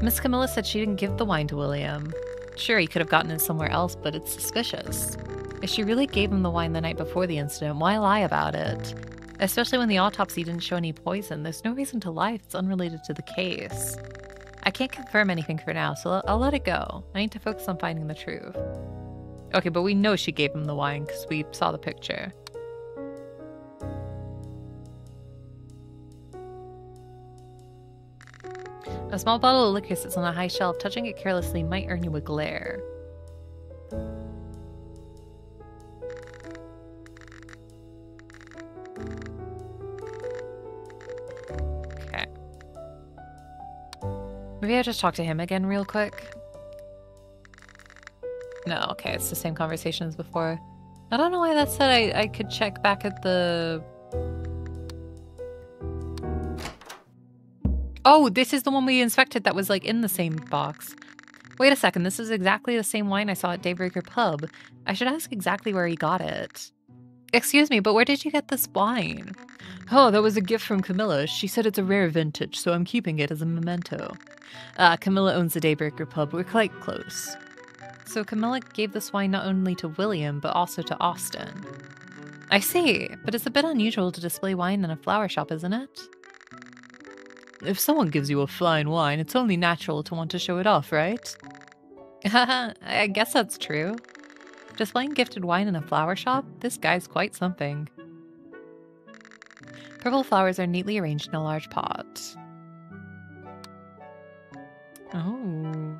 Miss Camilla said she didn't give the wine to William. Sure, he could have gotten it somewhere else, but it's suspicious. If she really gave him the wine the night before the incident, why lie about it? Especially when the autopsy didn't show any poison. There's no reason to lie if it's unrelated to the case. I can't confirm anything for now, so I'll let it go. I need to focus on finding the truth. Okay, but we know she gave him the wine because we saw the picture. A small bottle of liquor sits on a high shelf. Touching it carelessly might earn you a glare. Okay. Maybe I just talk to him again real quick. No, okay, it's the same conversation as before. I don't know why that said I could check back at the... Oh, this is the one we inspected that was, like, in the same box. Wait a second, this is exactly the same wine I saw at Daybreaker Pub. I should ask exactly where he got it. Excuse me, but where did you get this wine? Oh, that was a gift from Camilla. She said it's a rare vintage, so I'm keeping it as a memento. Camilla owns the Daybreaker Pub. We're quite close. So Camilla gave this wine not only to William, but also to Austin. I see, but it's a bit unusual to display wine in a flower shop, isn't it? If someone gives you a fine wine, it's only natural to want to show it off, right? I guess that's true. Displaying gifted wine in a flower shop? This guy's quite something. Purple flowers are neatly arranged in a large pot. Oh.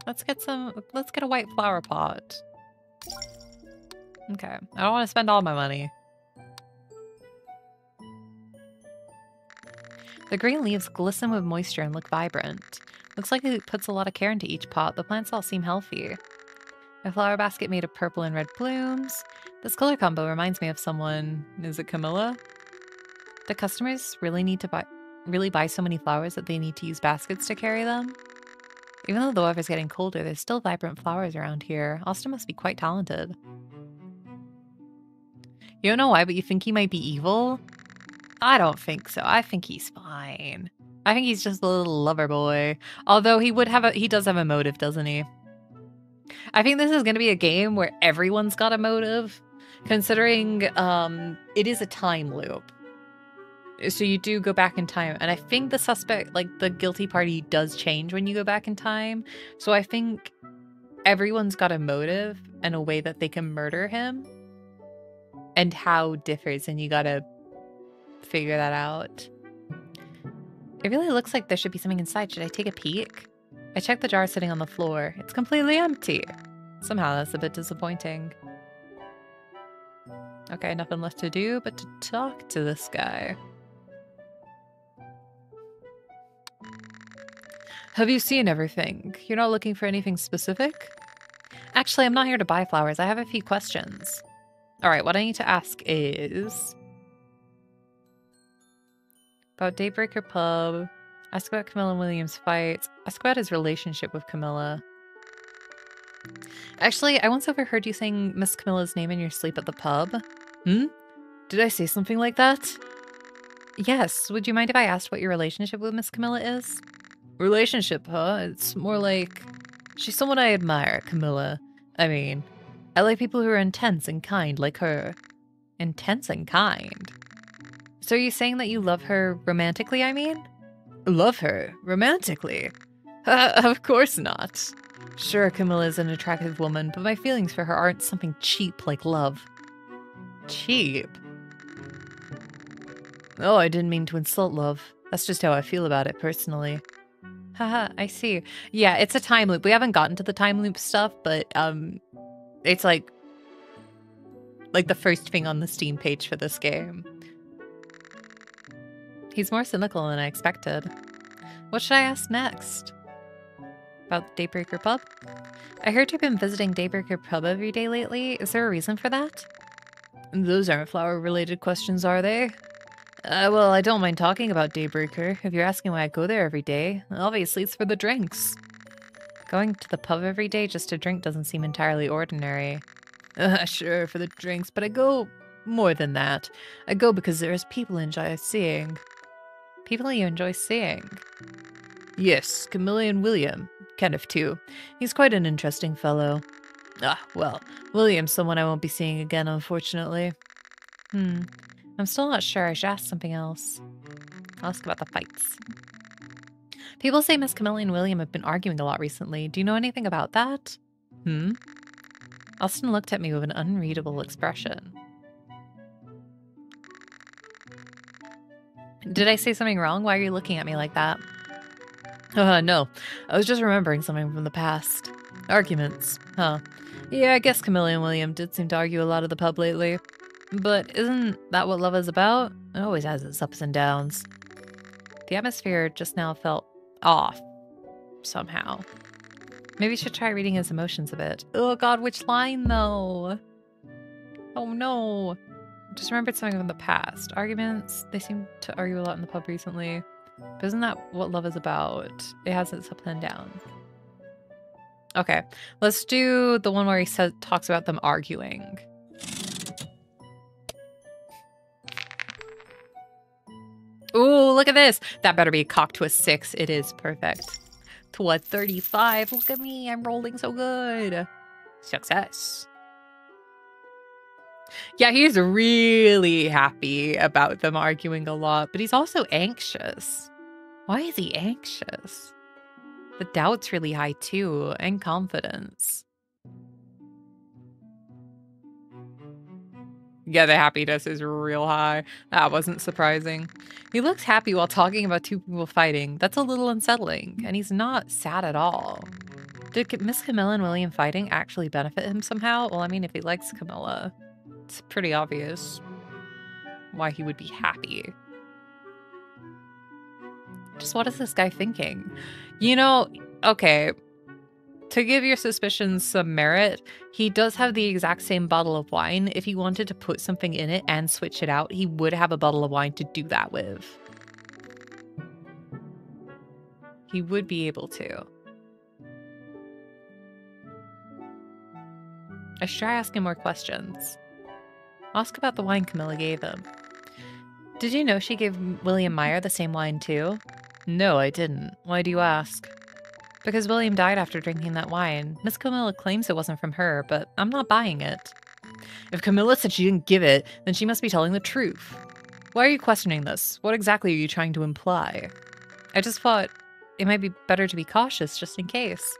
Let's get a white flower pot. Okay. I don't want to spend all my money. The green leaves glisten with moisture and look vibrant. Looks like it puts a lot of care into each pot. The plants all seem healthy. A flower basket made of purple and red blooms. This color combo reminds me of someone. Is it Camilla? The customers really buy so many flowers that they need to use baskets to carry them. Even though the weather's getting colder, there's still vibrant flowers around here. Austin must be quite talented. You don't know why, but you think he might be evil? I don't think so. I think he's fine. I think he's just a little lover boy. Although he does have a motive, doesn't he? I think this is going to be a game where everyone's got a motive, considering it is a time loop. So you do go back in time, and I think the suspect, like the guilty party, does change when you go back in time. So I think everyone's got a motive and a way that they can murder him, and how differs, and you gotta figure that out. It really looks like there should be something inside. Should I take a peek? I checked the jar sitting on the floor. It's completely empty. Somehow that's a bit disappointing. Okay, nothing left to do but to talk to this guy. Have you seen everything? You're not looking for anything specific? Actually, I'm not here to buy flowers. I have a few questions. Alright, what I need to ask is... about Daybreaker Pub. Ask about Camilla and William's fight. Ask about his relationship with Camilla. Actually, I once overheard you saying Miss Camilla's name in your sleep at the pub. Did I say something like that? Yes. Would you mind if I asked what your relationship with Miss Camilla is? Relationship, huh? It's more like She's someone I admire, Camilla. I mean, I like people who are intense and kind like her. Intense and kind? So are you saying that you love her romantically, I mean? Love her? Romantically? Of course not. Sure, Camilla's an attractive woman, but my feelings for her aren't something cheap like love. Cheap? Oh, I didn't mean to insult love. That's just how I feel about it personally. Haha, I see. Yeah, it's a time loop. We haven't gotten to the time loop stuff, but it's like the first thing on the Steam page for this game. He's more cynical than I expected. What should I ask next? About the Daybreaker Pub? I heard you've been visiting Daybreaker Pub every day lately. Is there a reason for that? Those aren't flower-related questions, are they? Well, I don't mind talking about Daybreaker. If you're asking why I go there every day, obviously it's for the drinks. Going to the pub every day just to drink doesn't seem entirely ordinary. Sure, for the drinks, but I go more than that. I go because there's people I enjoy seeing. People you enjoy seeing? Yes, Camilla and William. Kenneth, too. He's quite an interesting fellow. Well, William's someone I won't be seeing again, unfortunately. I'm still not sure. I should ask something else. I'll ask about the fights. People say Miss Camilla and William have been arguing a lot recently. Do you know anything about that? Austin looked at me with an unreadable expression. Did I say something wrong? Why are you looking at me like that? No. I was just remembering something from the past. Arguments. Huh. Yeah, I guess Camilla and William did seem to argue a lot at the pub lately. But isn't that what love is about? It always has its ups and downs. The atmosphere just now felt off. Somehow. Maybe you should try reading his emotions a bit. Oh god, which line though? Oh no. Just remembered something from the past. Arguments. They seem to argue a lot in the pub recently. But isn't that what love is about? It has its ups and downs. Okay, let's do the one where he talks about them arguing. Ooh, look at this. That better be cocked to a 6. It is perfect. To a 35. Look at me. I'm rolling so good. Success. Yeah, he's really happy about them arguing a lot, but he's also anxious. Why is he anxious? The doubt's really high too, and confidence. Yeah, the happiness is real high. That wasn't surprising. He looks happy while talking about two people fighting. That's a little unsettling, and he's not sad at all. Did Miss Camilla and William fighting actually benefit him somehow? Well, I mean, if he likes Camilla, it's pretty obvious why he would be happy. Just what is this guy thinking? You know, okay, to give your suspicions some merit, he does have the exact same bottle of wine. If he wanted to put something in it and switch it out, he would have a bottle of wine to do that with. He would be able to. I should try asking more questions. Ask about the wine Camilla gave him. Did you know she gave William Meyer the same wine too? No, I didn't. Why do you ask? Because William died after drinking that wine. Miss Camilla claims it wasn't from her, but I'm not buying it. If Camilla said she didn't give it, then she must be telling the truth. Why are you questioning this? What exactly are you trying to imply? I just thought it might be better to be cautious just in case.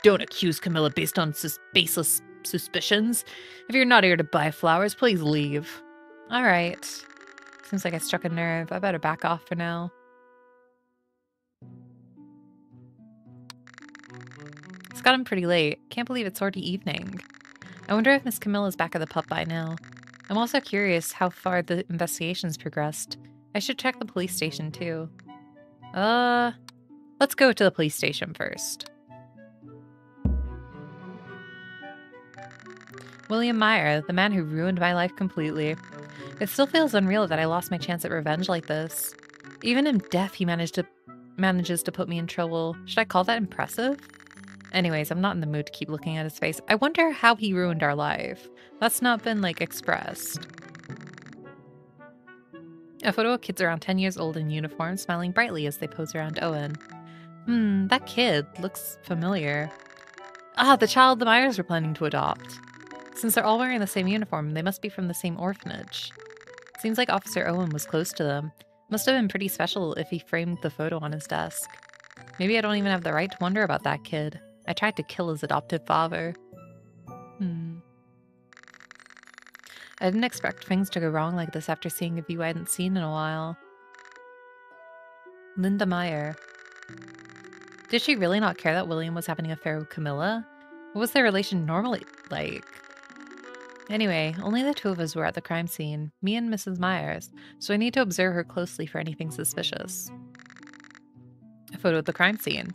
Don't accuse Camilla based on baseless suspicions. If you're not here to buy flowers, please leave. All right. Seems like I struck a nerve. I better back off for now. It's gotten pretty late. Can't believe it's already evening. I wonder if Miss Camilla's back at the pub by now. I'm also curious how far the investigation's progressed. I should check the police station too. Let's go to the police station first. William Meyer, the man who ruined my life completely. It still feels unreal that I lost my chance at revenge like this. Even in death, he manages to put me in trouble. Should I call that impressive? Anyways, I'm not in the mood to keep looking at his face. I wonder how he ruined our life. That's not been, expressed. A photo of kids around 10 years old in uniform, smiling brightly as they pose around Owen. That kid looks familiar. Ah, the child the Myers were planning to adopt. Since they're all wearing the same uniform, they must be from the same orphanage. Seems like Officer Owen was close to them. Must have been pretty special if he framed the photo on his desk. Maybe I don't even have the right to wonder about that kid. I tried to kill his adoptive father. I didn't expect things to go wrong like this after seeing a view I hadn't seen in a while. Linda Meyer. Did she really not care that William was having an affair with Camilla? What was their relation normally like? Anyway, only the two of us were at the crime scene, me and Mrs. Myers, so I need to observe her closely for anything suspicious. A photo of the crime scene.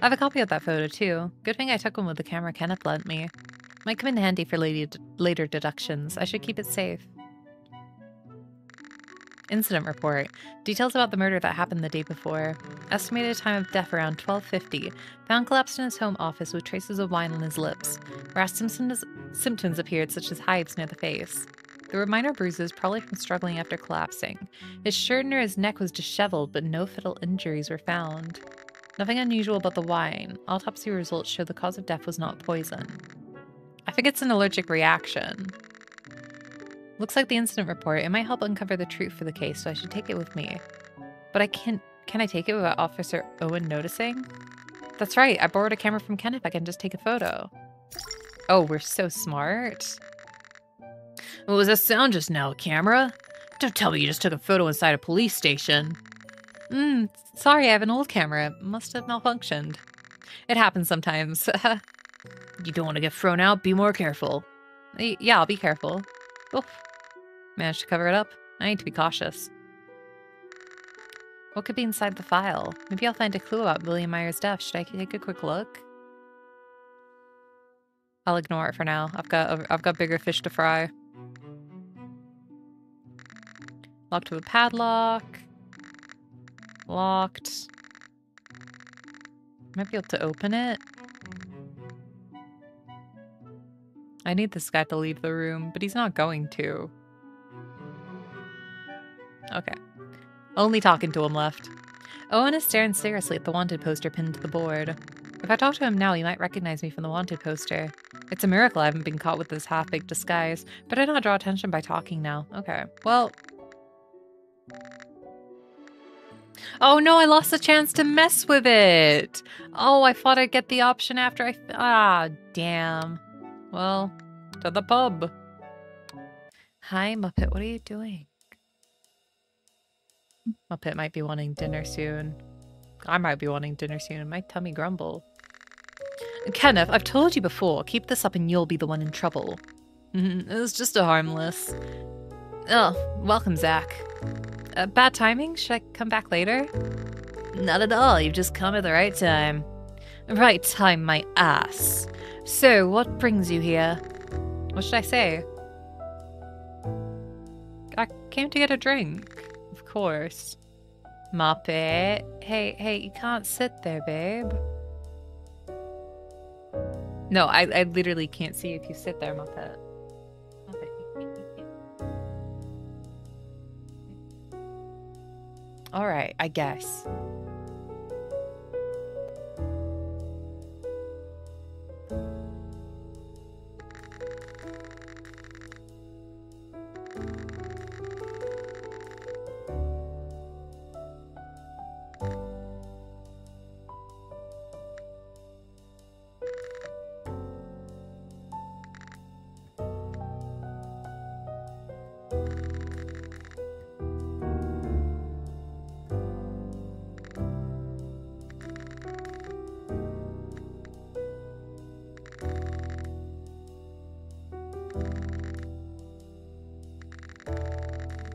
I have a copy of that photo too. Good thing I took one with the camera Kenneth lent me. Might come in handy for later deductions. I should keep it safe. Incident report. Details about the murder that happened the day before. Estimated time of death around 12:50. Found collapsed in his home office with traces of wine on his lips. Rash symptoms appeared, such as hives near the face. There were minor bruises, probably from struggling after collapsing. His shirt near his neck was disheveled, but no fatal injuries were found. Nothing unusual about the wine. Autopsy results show the cause of death was not poison. I think it's an allergic reaction. Looks like the incident report. It might help uncover the truth for the case, so I should take it with me. But can I take it without Officer Owen noticing? That's right, I borrowed a camera from Kenneth. I can just take a photo. Oh, we're so smart. What was that sound just now, a camera? Don't tell me you just took a photo inside a police station. Sorry, I have an old camera. It must have malfunctioned. It happens sometimes. You don't want to get thrown out, be more careful. Yeah, I'll be careful. Oof. Managed to cover it up. I need to be cautious. What could be inside the file? Maybe I'll find a clue about William Myers' death. Should I take a quick look? I'll ignore it for now. I've got bigger fish to fry. Locked with a padlock. Locked. Might be able to open it. I need this guy to leave the room, but he's not going to. Okay. Only talking to him left. Owen is staring seriously at the wanted poster pinned to the board. If I talk to him now, he might recognize me from the wanted poster. It's a miracle I haven't been caught with this half-baked disguise, but I don't draw attention by talking now. Okay, well... Oh no, I lost the chance to mess with it! Oh, I thought I'd get the option after I... Ah, damn. Well, to the pub. Hi, Muppet, what are you doing? Muppet might be wanting dinner soon. I might be wanting dinner soon and my tummy grumble. Kenneth, I've told you before, keep this up and you'll be the one in trouble. It's just a harmless. Oh, welcome, Zach. Bad timing? Should I come back later? Not at all, you've just come at the right time. Right time, my ass. So, what brings you here? What should I say? I came to get a drink. Of course. Muppet. Hey, you can't sit there, babe. No, I literally can't see if you sit there, Muppet. Alright, I guess.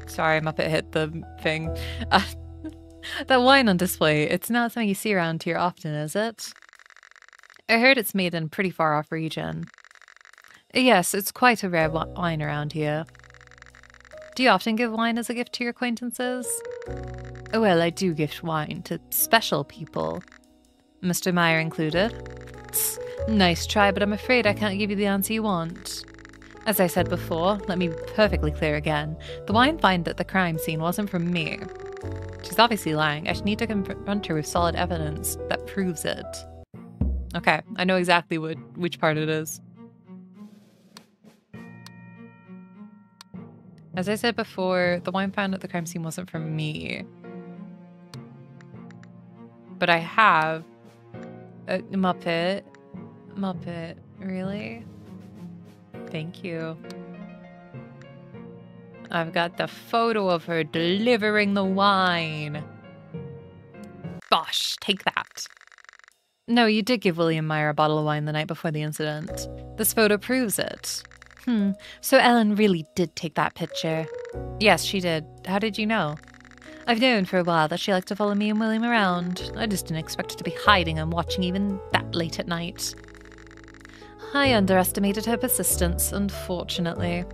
Sorry, Muppet hit the thing. That wine on display, it's not something you see around here often, is it? I heard it's made in a pretty far-off region. Yes, it's quite a rare wine around here. Do you often give wine as a gift to your acquaintances? Oh, well, I do gift wine to special people. Mr. Meyer included. Nice try, but I'm afraid I can't give you the answer you want. As I said before, let me be perfectly clear again. The wine found at the crime scene wasn't from me. She's obviously lying. I should need to confront her with solid evidence that proves it. Okay, I know exactly which part it is. As I said before, the wine found at the crime scene wasn't from me. But I have a Muppet. Muppet, really? Thank you. I've got the photo of her delivering the wine. Bosh, take that. No, you did give William Meyer a bottle of wine the night before the incident. This photo proves it. So Ellen really did take that picture. Yes, she did. How did you know? I've known for a while that she liked to follow me and William around. I just didn't expect her to be hiding and watching even that late at night. I underestimated her persistence, unfortunately.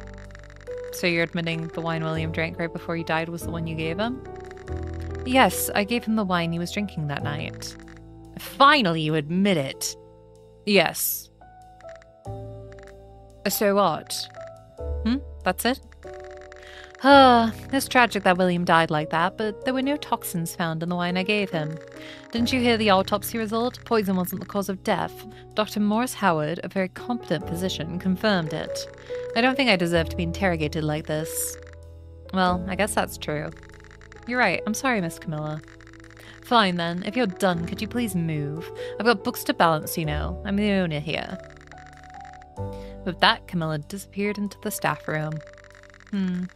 So you're admitting the wine William drank right before he died was the one you gave him? Yes, I gave him the wine he was drinking that night. Finally, you admit it. Yes. So what? That's it? It's tragic that William died like that, but there were no toxins found in the wine I gave him. Didn't you hear the autopsy result? Poison wasn't the cause of death. Dr. Morris Howard, a very competent physician, confirmed it. I don't think I deserve to be interrogated like this. Well, I guess that's true. You're right. I'm sorry, Miss Camilla. Fine then. If you're done, could you please move? I've got books to balance, you know. I'm the owner here. With that, Camilla disappeared into the staff room. I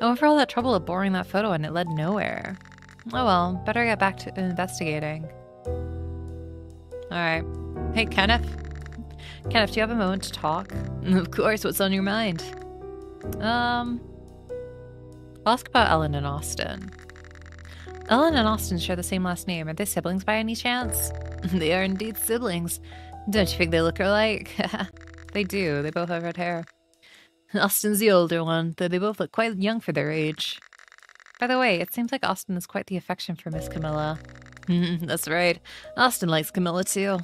went for all that trouble of borrowing that photo and it led nowhere. Oh well, better get back to investigating. Alright. Hey, Kenneth? Kenneth, do you have a moment to talk? Of course, what's on your mind? I'll ask about Ellen and Austin. Ellen and Austin share the same last name. Are they siblings by any chance? They are indeed siblings. Don't you think they look alike? They do. They both have red hair. Austin's the older one, though they both look quite young for their age. By the way, it seems like Austin has quite the affection for Miss Camilla. That's right. Austin likes Camilla too.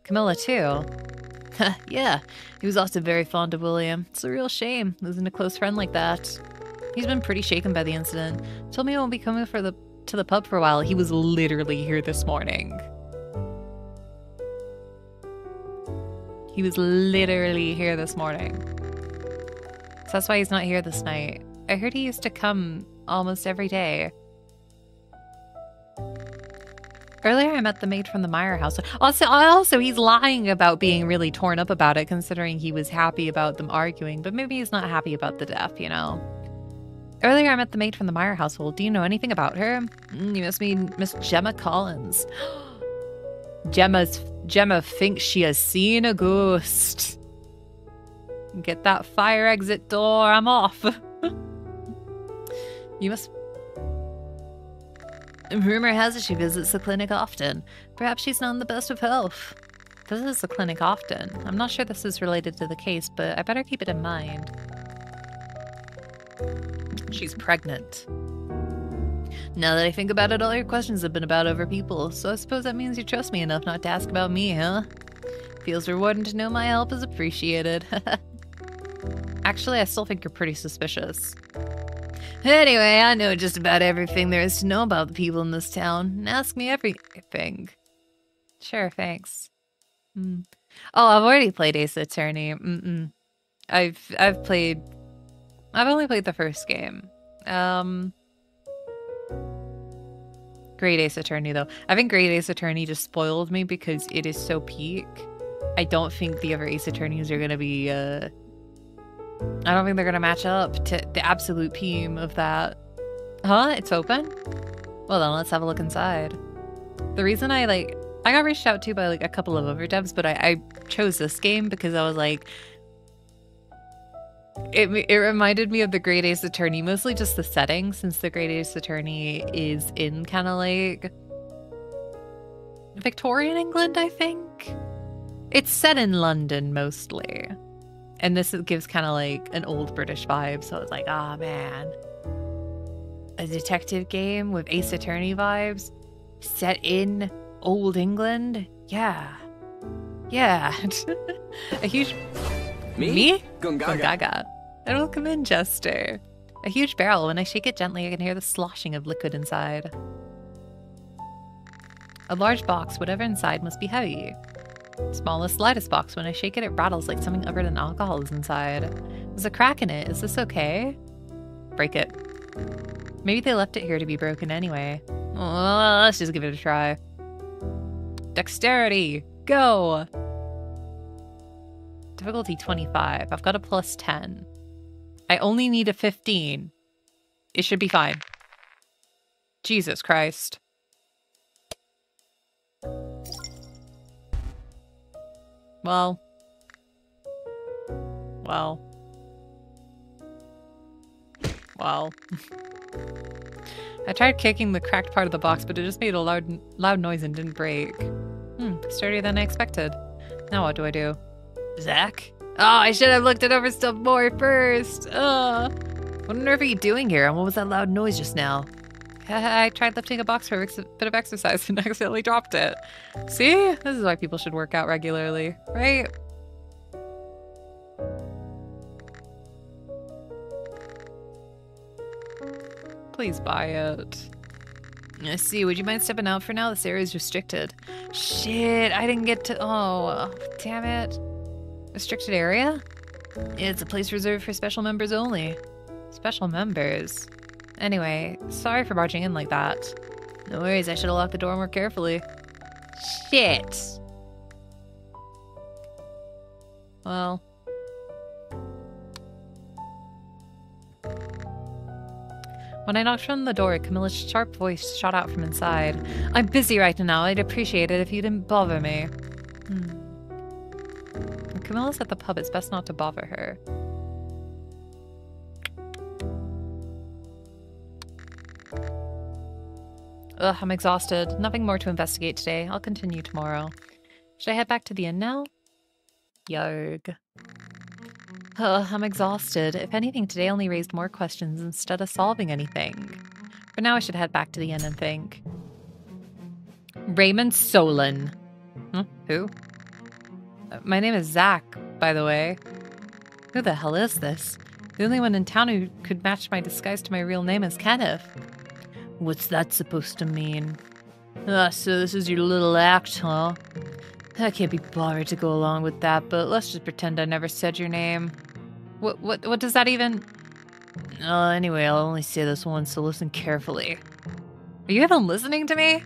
Camilla too? Yeah, he was also very fond of William. It's a real shame, losing a close friend like that. He's been pretty shaken by the incident. Told me he won't be coming to the pub for a while. He was literally here this morning. He was literally here this morning. So that's why he's not here this night. I heard he used to come almost every day. Earlier I met the maid from the Meyer house. Also, he's lying about being really torn up about it, considering he was happy about them arguing, but maybe he's not happy about the death, you know? Earlier I met the maid from the Meyer household. Do you know anything about her? You must mean Miss Gemma Collins. Gemma thinks she has seen a ghost. Get that fire exit door, I'm off. You must... Rumor has it she visits the clinic often. Perhaps she's not in the best of health. Visits the clinic often. I'm not sure this is related to the case, but I better keep it in mind. She's pregnant. Now that I think about it, all your questions have been about other people, so I suppose that means you trust me enough not to ask about me, huh? Feels rewarding to know my help is appreciated. Actually, I still think you're pretty suspicious. Anyway, I know just about everything there is to know about the people in this town. Ask me everything. Sure, thanks. Oh, I've already played Ace Attorney. I've only played the first game. Great Ace Attorney, though. I think Great Ace Attorney just spoiled me because it is so peak. I don't think the other Ace Attorneys are going to be, I don't think they're going to match up to the absolute peam of that. Huh? It's open? Well then, let's have a look inside. The reason I got reached out to by a couple of other devs, but I chose this game because I was like, it reminded me of the Great Ace Attorney, mostly just the setting, since the Great Ace Attorney is in kind of like Victorian England, I think. It's set in London mostly. And this gives kind of like an old British vibe, so it's like, ah, man. A detective game with Ace Attorney vibes set in old England? Yeah. Yeah. A huge... Me? Gongaga. And welcome in, Jester. A huge barrel. When I shake it gently, I can hear the sloshing of liquid inside. A large box, whatever inside, must be heavy. Smallest, lightest box. When I shake it, it rattles like something other than alcohol is inside. There's a crack in it. Is this okay? Break it. Maybe they left it here to be broken anyway. Well, let's just give it a try. Dexterity. Go! Difficulty 25. I've got a plus 10. I only need a 15. It should be fine. Jesus Christ. Well. I tried kicking the cracked part of the box, but it just made a loud noise and didn't break. Sturdier than I expected. Now what do I do? Zach? Oh, I should have looked it over some more first. What on earth are you doing here? And what was that loud noise just now? I tried lifting a box for a bit of exercise and accidentally dropped it. See? This is why people should work out regularly, right? Please buy it. I see. Would you mind stepping out for now? This area is restricted. Shit, I didn't get to... Oh, damn it. Restricted area? It's a place reserved for special members only. Special members? Anyway, sorry for barging in like that. No worries, I should have locked the door more carefully. Shit. Well... When I knocked on the door, Camilla's sharp voice shot out from inside. I'm busy right now. I'd appreciate it if you didn't bother me. When Camilla's at the pub, it's best not to bother her. Ugh, I'm exhausted. Nothing more to investigate today. I'll continue tomorrow. Should I head back to the inn now? Yarg. Ugh, I'm exhausted. If anything, today only raised more questions instead of solving anything. For now, I should head back to the inn and think. Raymond Solon. Who? My name is Zach, by the way. Who the hell is this? The only one in town who could match my disguise to my real name is Kenneth. What's that supposed to mean? So this is your little act, huh? I can't be bothered to go along with that, but let's just pretend I never said your name. What does that even... Anyway, I'll only say this once, so listen carefully. Are you even listening to me?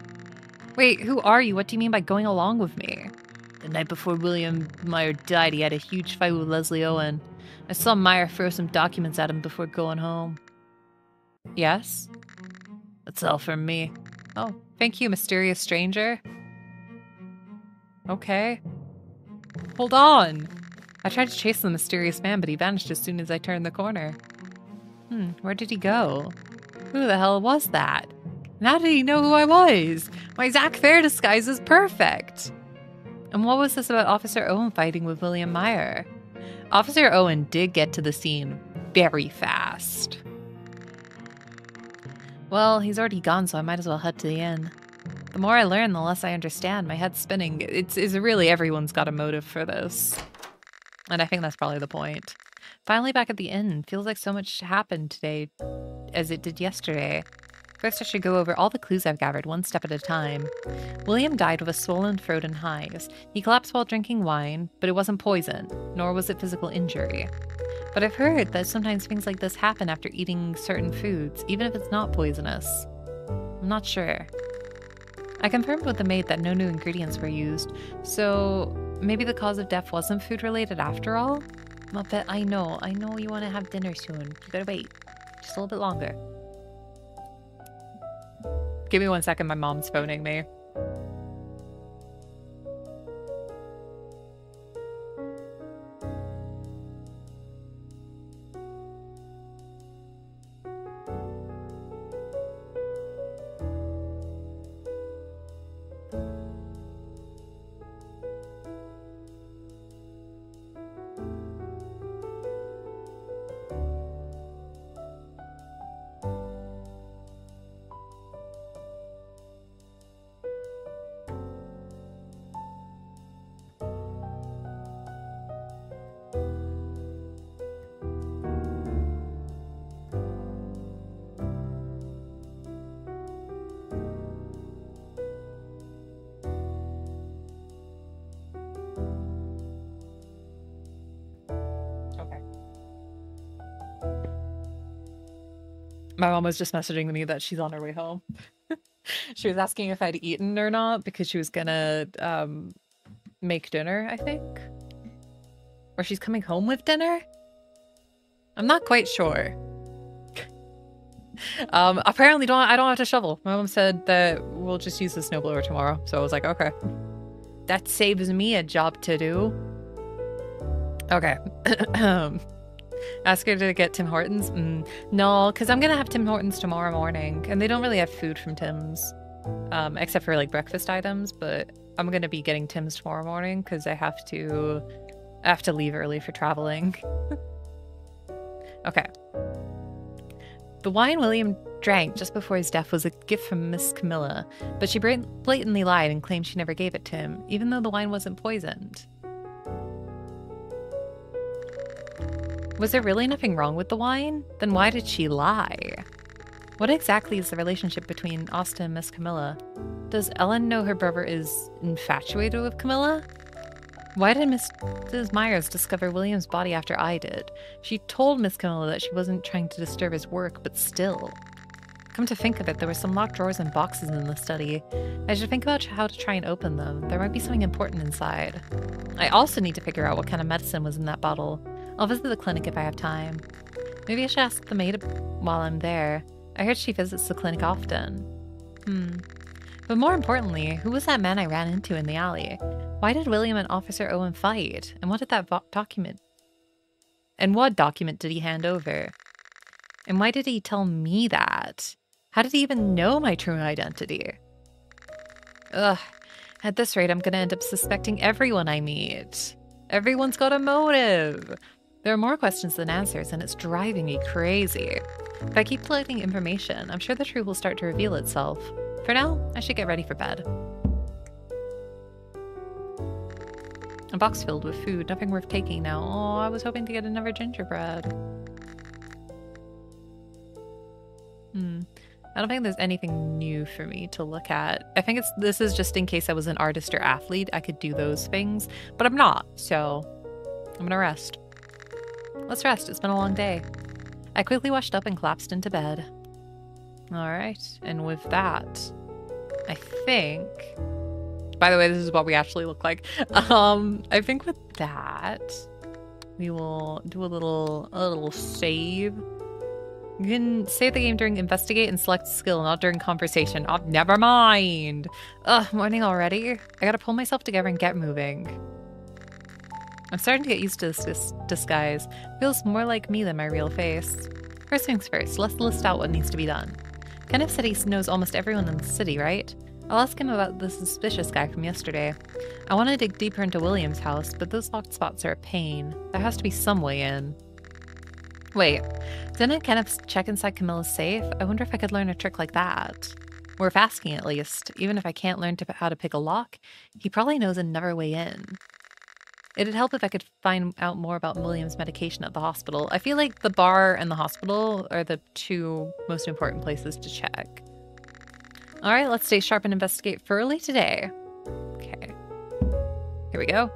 Wait, who are you? What do you mean by going along with me? The night before William Meyer died, he had a huge fight with Leslie Owen. I saw Meyer throw some documents at him before going home. Yes? That's all from me. Oh, thank you, mysterious stranger. Okay. Hold on. I tried to chase the mysterious man, but he vanished as soon as I turned the corner. Where did he go? Who the hell was that? And how did he know who I was? My Zach Fair disguise is perfect. And what was this about Officer Owen fighting with William Meyer? Officer Owen did get to the scene very fast. Well, he's already gone, so I might as well head to the inn. The more I learn, the less I understand. My head's spinning. It's really everyone's got a motive for this. And I think that's probably the point. Finally back at the inn. Feels like so much happened today as it did yesterday. First, I should go over all the clues I've gathered, one step at a time. William died with a swollen throat and hives. He collapsed while drinking wine, but it wasn't poison, nor was it physical injury. But I've heard that sometimes things like this happen after eating certain foods, even if it's not poisonous. I'm not sure. I confirmed with the maid that no new ingredients were used, so maybe the cause of death wasn't food-related after all? Muppet, I know you want to have dinner soon. You gotta wait. Just a little bit longer. Give me 1 second, my mom's phoning me. My mom was just messaging me that she's on her way home. She was asking if I'd eaten or not because she was gonna make dinner, I think. Or she's coming home with dinner? I'm not quite sure. Apparently I don't have to shovel. My mom said that we'll just use the snowblower tomorrow. So I was like, okay. That saves me a job to do. Okay. Ask her to get Tim Hortons? No, because I'm going to have Tim Hortons tomorrow morning. And they don't really have food from Tim's. Except for like breakfast items. But I'm going to be getting Tim's tomorrow morning because I have to leave early for traveling. Okay. The wine William drank just before his death was a gift from Miss Camilla, but she blatantly lied and claimed she never gave it to him, even though the wine wasn't poisoned. Was there really nothing wrong with the wine? Then why did she lie? What exactly is the relationship between Asta and Miss Camilla? Does Ellen know her brother is infatuated with Camilla? Why did Mrs. Myers discover William's body after I did? She told Miss Camilla that she wasn't trying to disturb his work, but still. Come to think of it, there were some locked drawers and boxes in the study. I should think about how to try and open them. There might be something important inside. I also need to figure out what kind of medicine was in that bottle. I'll visit the clinic if I have time. Maybe I should ask the maid while I'm there. I heard she visits the clinic often. But more importantly, who was that man I ran into in the alley? Why did William and Officer Owen fight? And what did that document? And what document did he hand over? And why did he tell me that? How did he even know my true identity? Ugh. At this rate, I'm gonna end up suspecting everyone I meet. Everyone's got a motive. There are more questions than answers, and it's driving me crazy. If I keep collecting information, I'm sure the truth will start to reveal itself. For now, I should get ready for bed. A box filled with food, nothing worth taking now. Oh, I was hoping to get another gingerbread. I don't think there's anything new for me to look at. I think this is just in case I was an artist or athlete, I could do those things, but I'm not, so I'm gonna rest. Let's rest, it's been a long day. I quickly washed up and collapsed into bed. Alright, and with that, I think... By the way, this is what we actually look like. I think with that, we will do a little save. You can save the game during investigate and select skill, not during conversation. Oh, never mind. Ugh, morning already? I gotta pull myself together and get moving. I'm starting to get used to this disguise. Feels more like me than my real face. First things first, let's list out what needs to be done. Kenneth said he knows almost everyone in the city, right? I'll ask him about the suspicious guy from yesterday. I want to dig deeper into William's house, but those locked spots are a pain. There has to be some way in. Wait, didn't Kenneth check inside Camilla's safe? I wonder if I could learn a trick like that. Worth asking, at least. Even if I can't learn how to pick a lock, he probably knows another way in. It'd help if I could find out more about William's medication at the hospital. I feel like the bar and the hospital are the two most important places to check. All right, let's stay sharp and investigate thoroughly today. Okay. Here we go.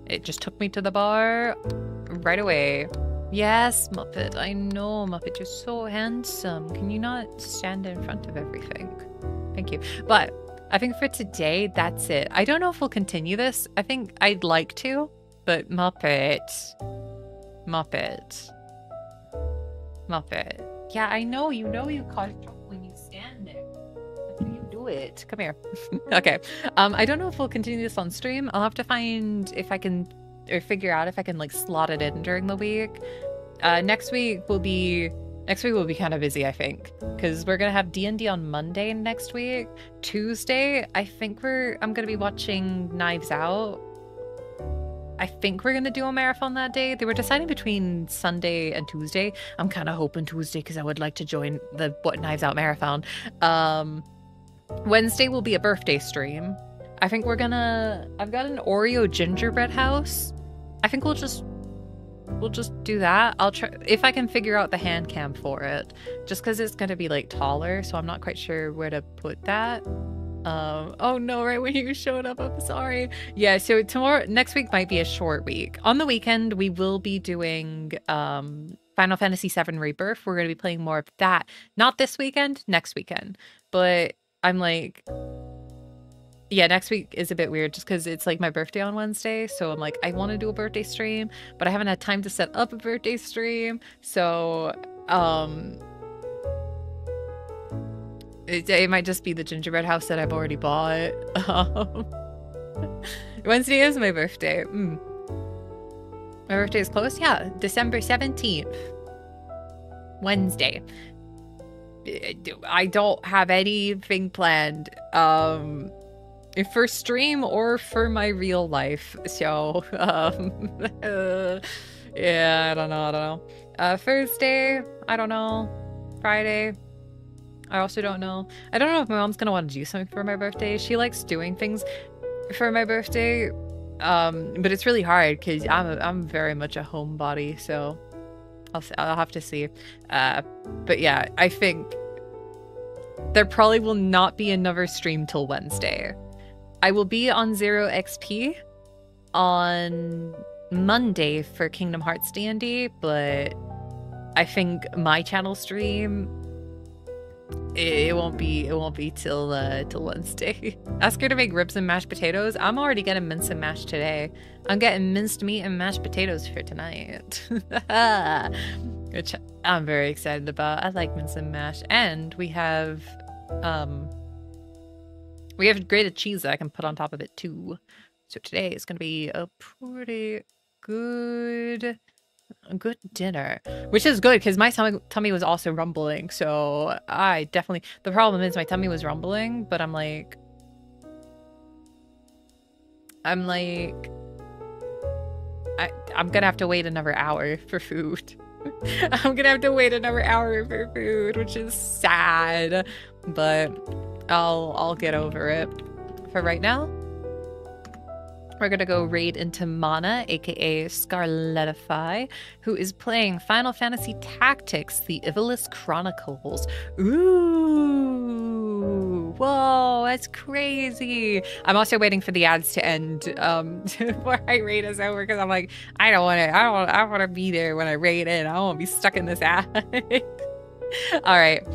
It just took me to the bar right away. Yes, Muppet. I know, Muppet. You're so handsome. Can you not stand in front of everything? Thank you. But I think for today, that's it. I don't know if we'll continue this. I think I'd like to, but Muppet. Yeah, I know. You know you cause trouble when you stand there. You do it. Come here. Okay. I don't know if we'll continue this on stream. I'll have to find if I can, or figure out if I can like slot it in during the week. Next week will be kind of busy, I think, because we're gonna have D&D on Monday next week. Tuesday, I think I'm gonna be watching Knives Out. I think we're gonna do a marathon that day. They were deciding between Sunday and Tuesday. I'm kind of hoping Tuesday because I would like to join the Knives Out marathon. Wednesday will be a birthday stream. I think I've got an Oreo gingerbread house. I think we'll just do that. I'll try if I can figure out the hand cam for it, just because it's gonna be like taller, so I'm not quite sure where to put that. Oh no, right when you showed up, I'm sorry. Yeah, so next week might be a short week. On the weekend, we will be doing Final Fantasy VII Rebirth. We're going to be playing more of that. Not this weekend, next weekend. But I'm like, yeah, next week is a bit weird just because it's like my birthday on Wednesday. So I'm like, I want to do a birthday stream, but I haven't had time to set up a birthday stream. So, it might just be the gingerbread house that I've already bought. Wednesday is my birthday. My birthday is close? Yeah, December 17th. Wednesday. I don't have anything planned for stream or for my real life. So, yeah, I don't know. Thursday, I don't know. Friday, I also don't know. I don't know if my mom's gonna want to do something for my birthday. She likes doing things for my birthday, but it's really hard because I'm very much a homebody, so I'll have to see. But yeah, I think there probably will not be another stream till Wednesday. I will be on 0xp on Monday for Kingdom Hearts D&D, but I think my channel stream, it won't be till Wednesday. Ask her to make ribs and mashed potatoes. I'm already getting minced and mashed today. I'm getting minced meat and mashed potatoes for tonight. Which I'm very excited about. I like minced and mash. And we have grated cheese that I can put on top of it too. So today is gonna be a pretty good dinner, which is good because my tummy was also rumbling. So the problem is my tummy was rumbling, but I'm gonna have to wait another hour for food. I'm gonna have to wait another hour for food, which is sad, but I'll get over it. For right now, we're gonna go raid into Mana, aka Scarletify, who is playing Final Fantasy Tactics: The Ivalice Chronicles. Ooh, whoa, that's crazy! I'm also waiting for the ads to end before I raid us over because I'm like, I want to be there when I raid in. I don't want to be stuck in this ad. All right,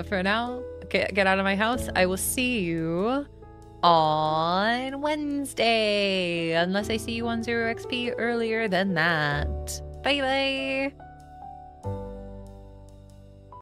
for now, get out of my house. I will see you on Wednesday, unless I see you on 0xp earlier than that. Bye bye.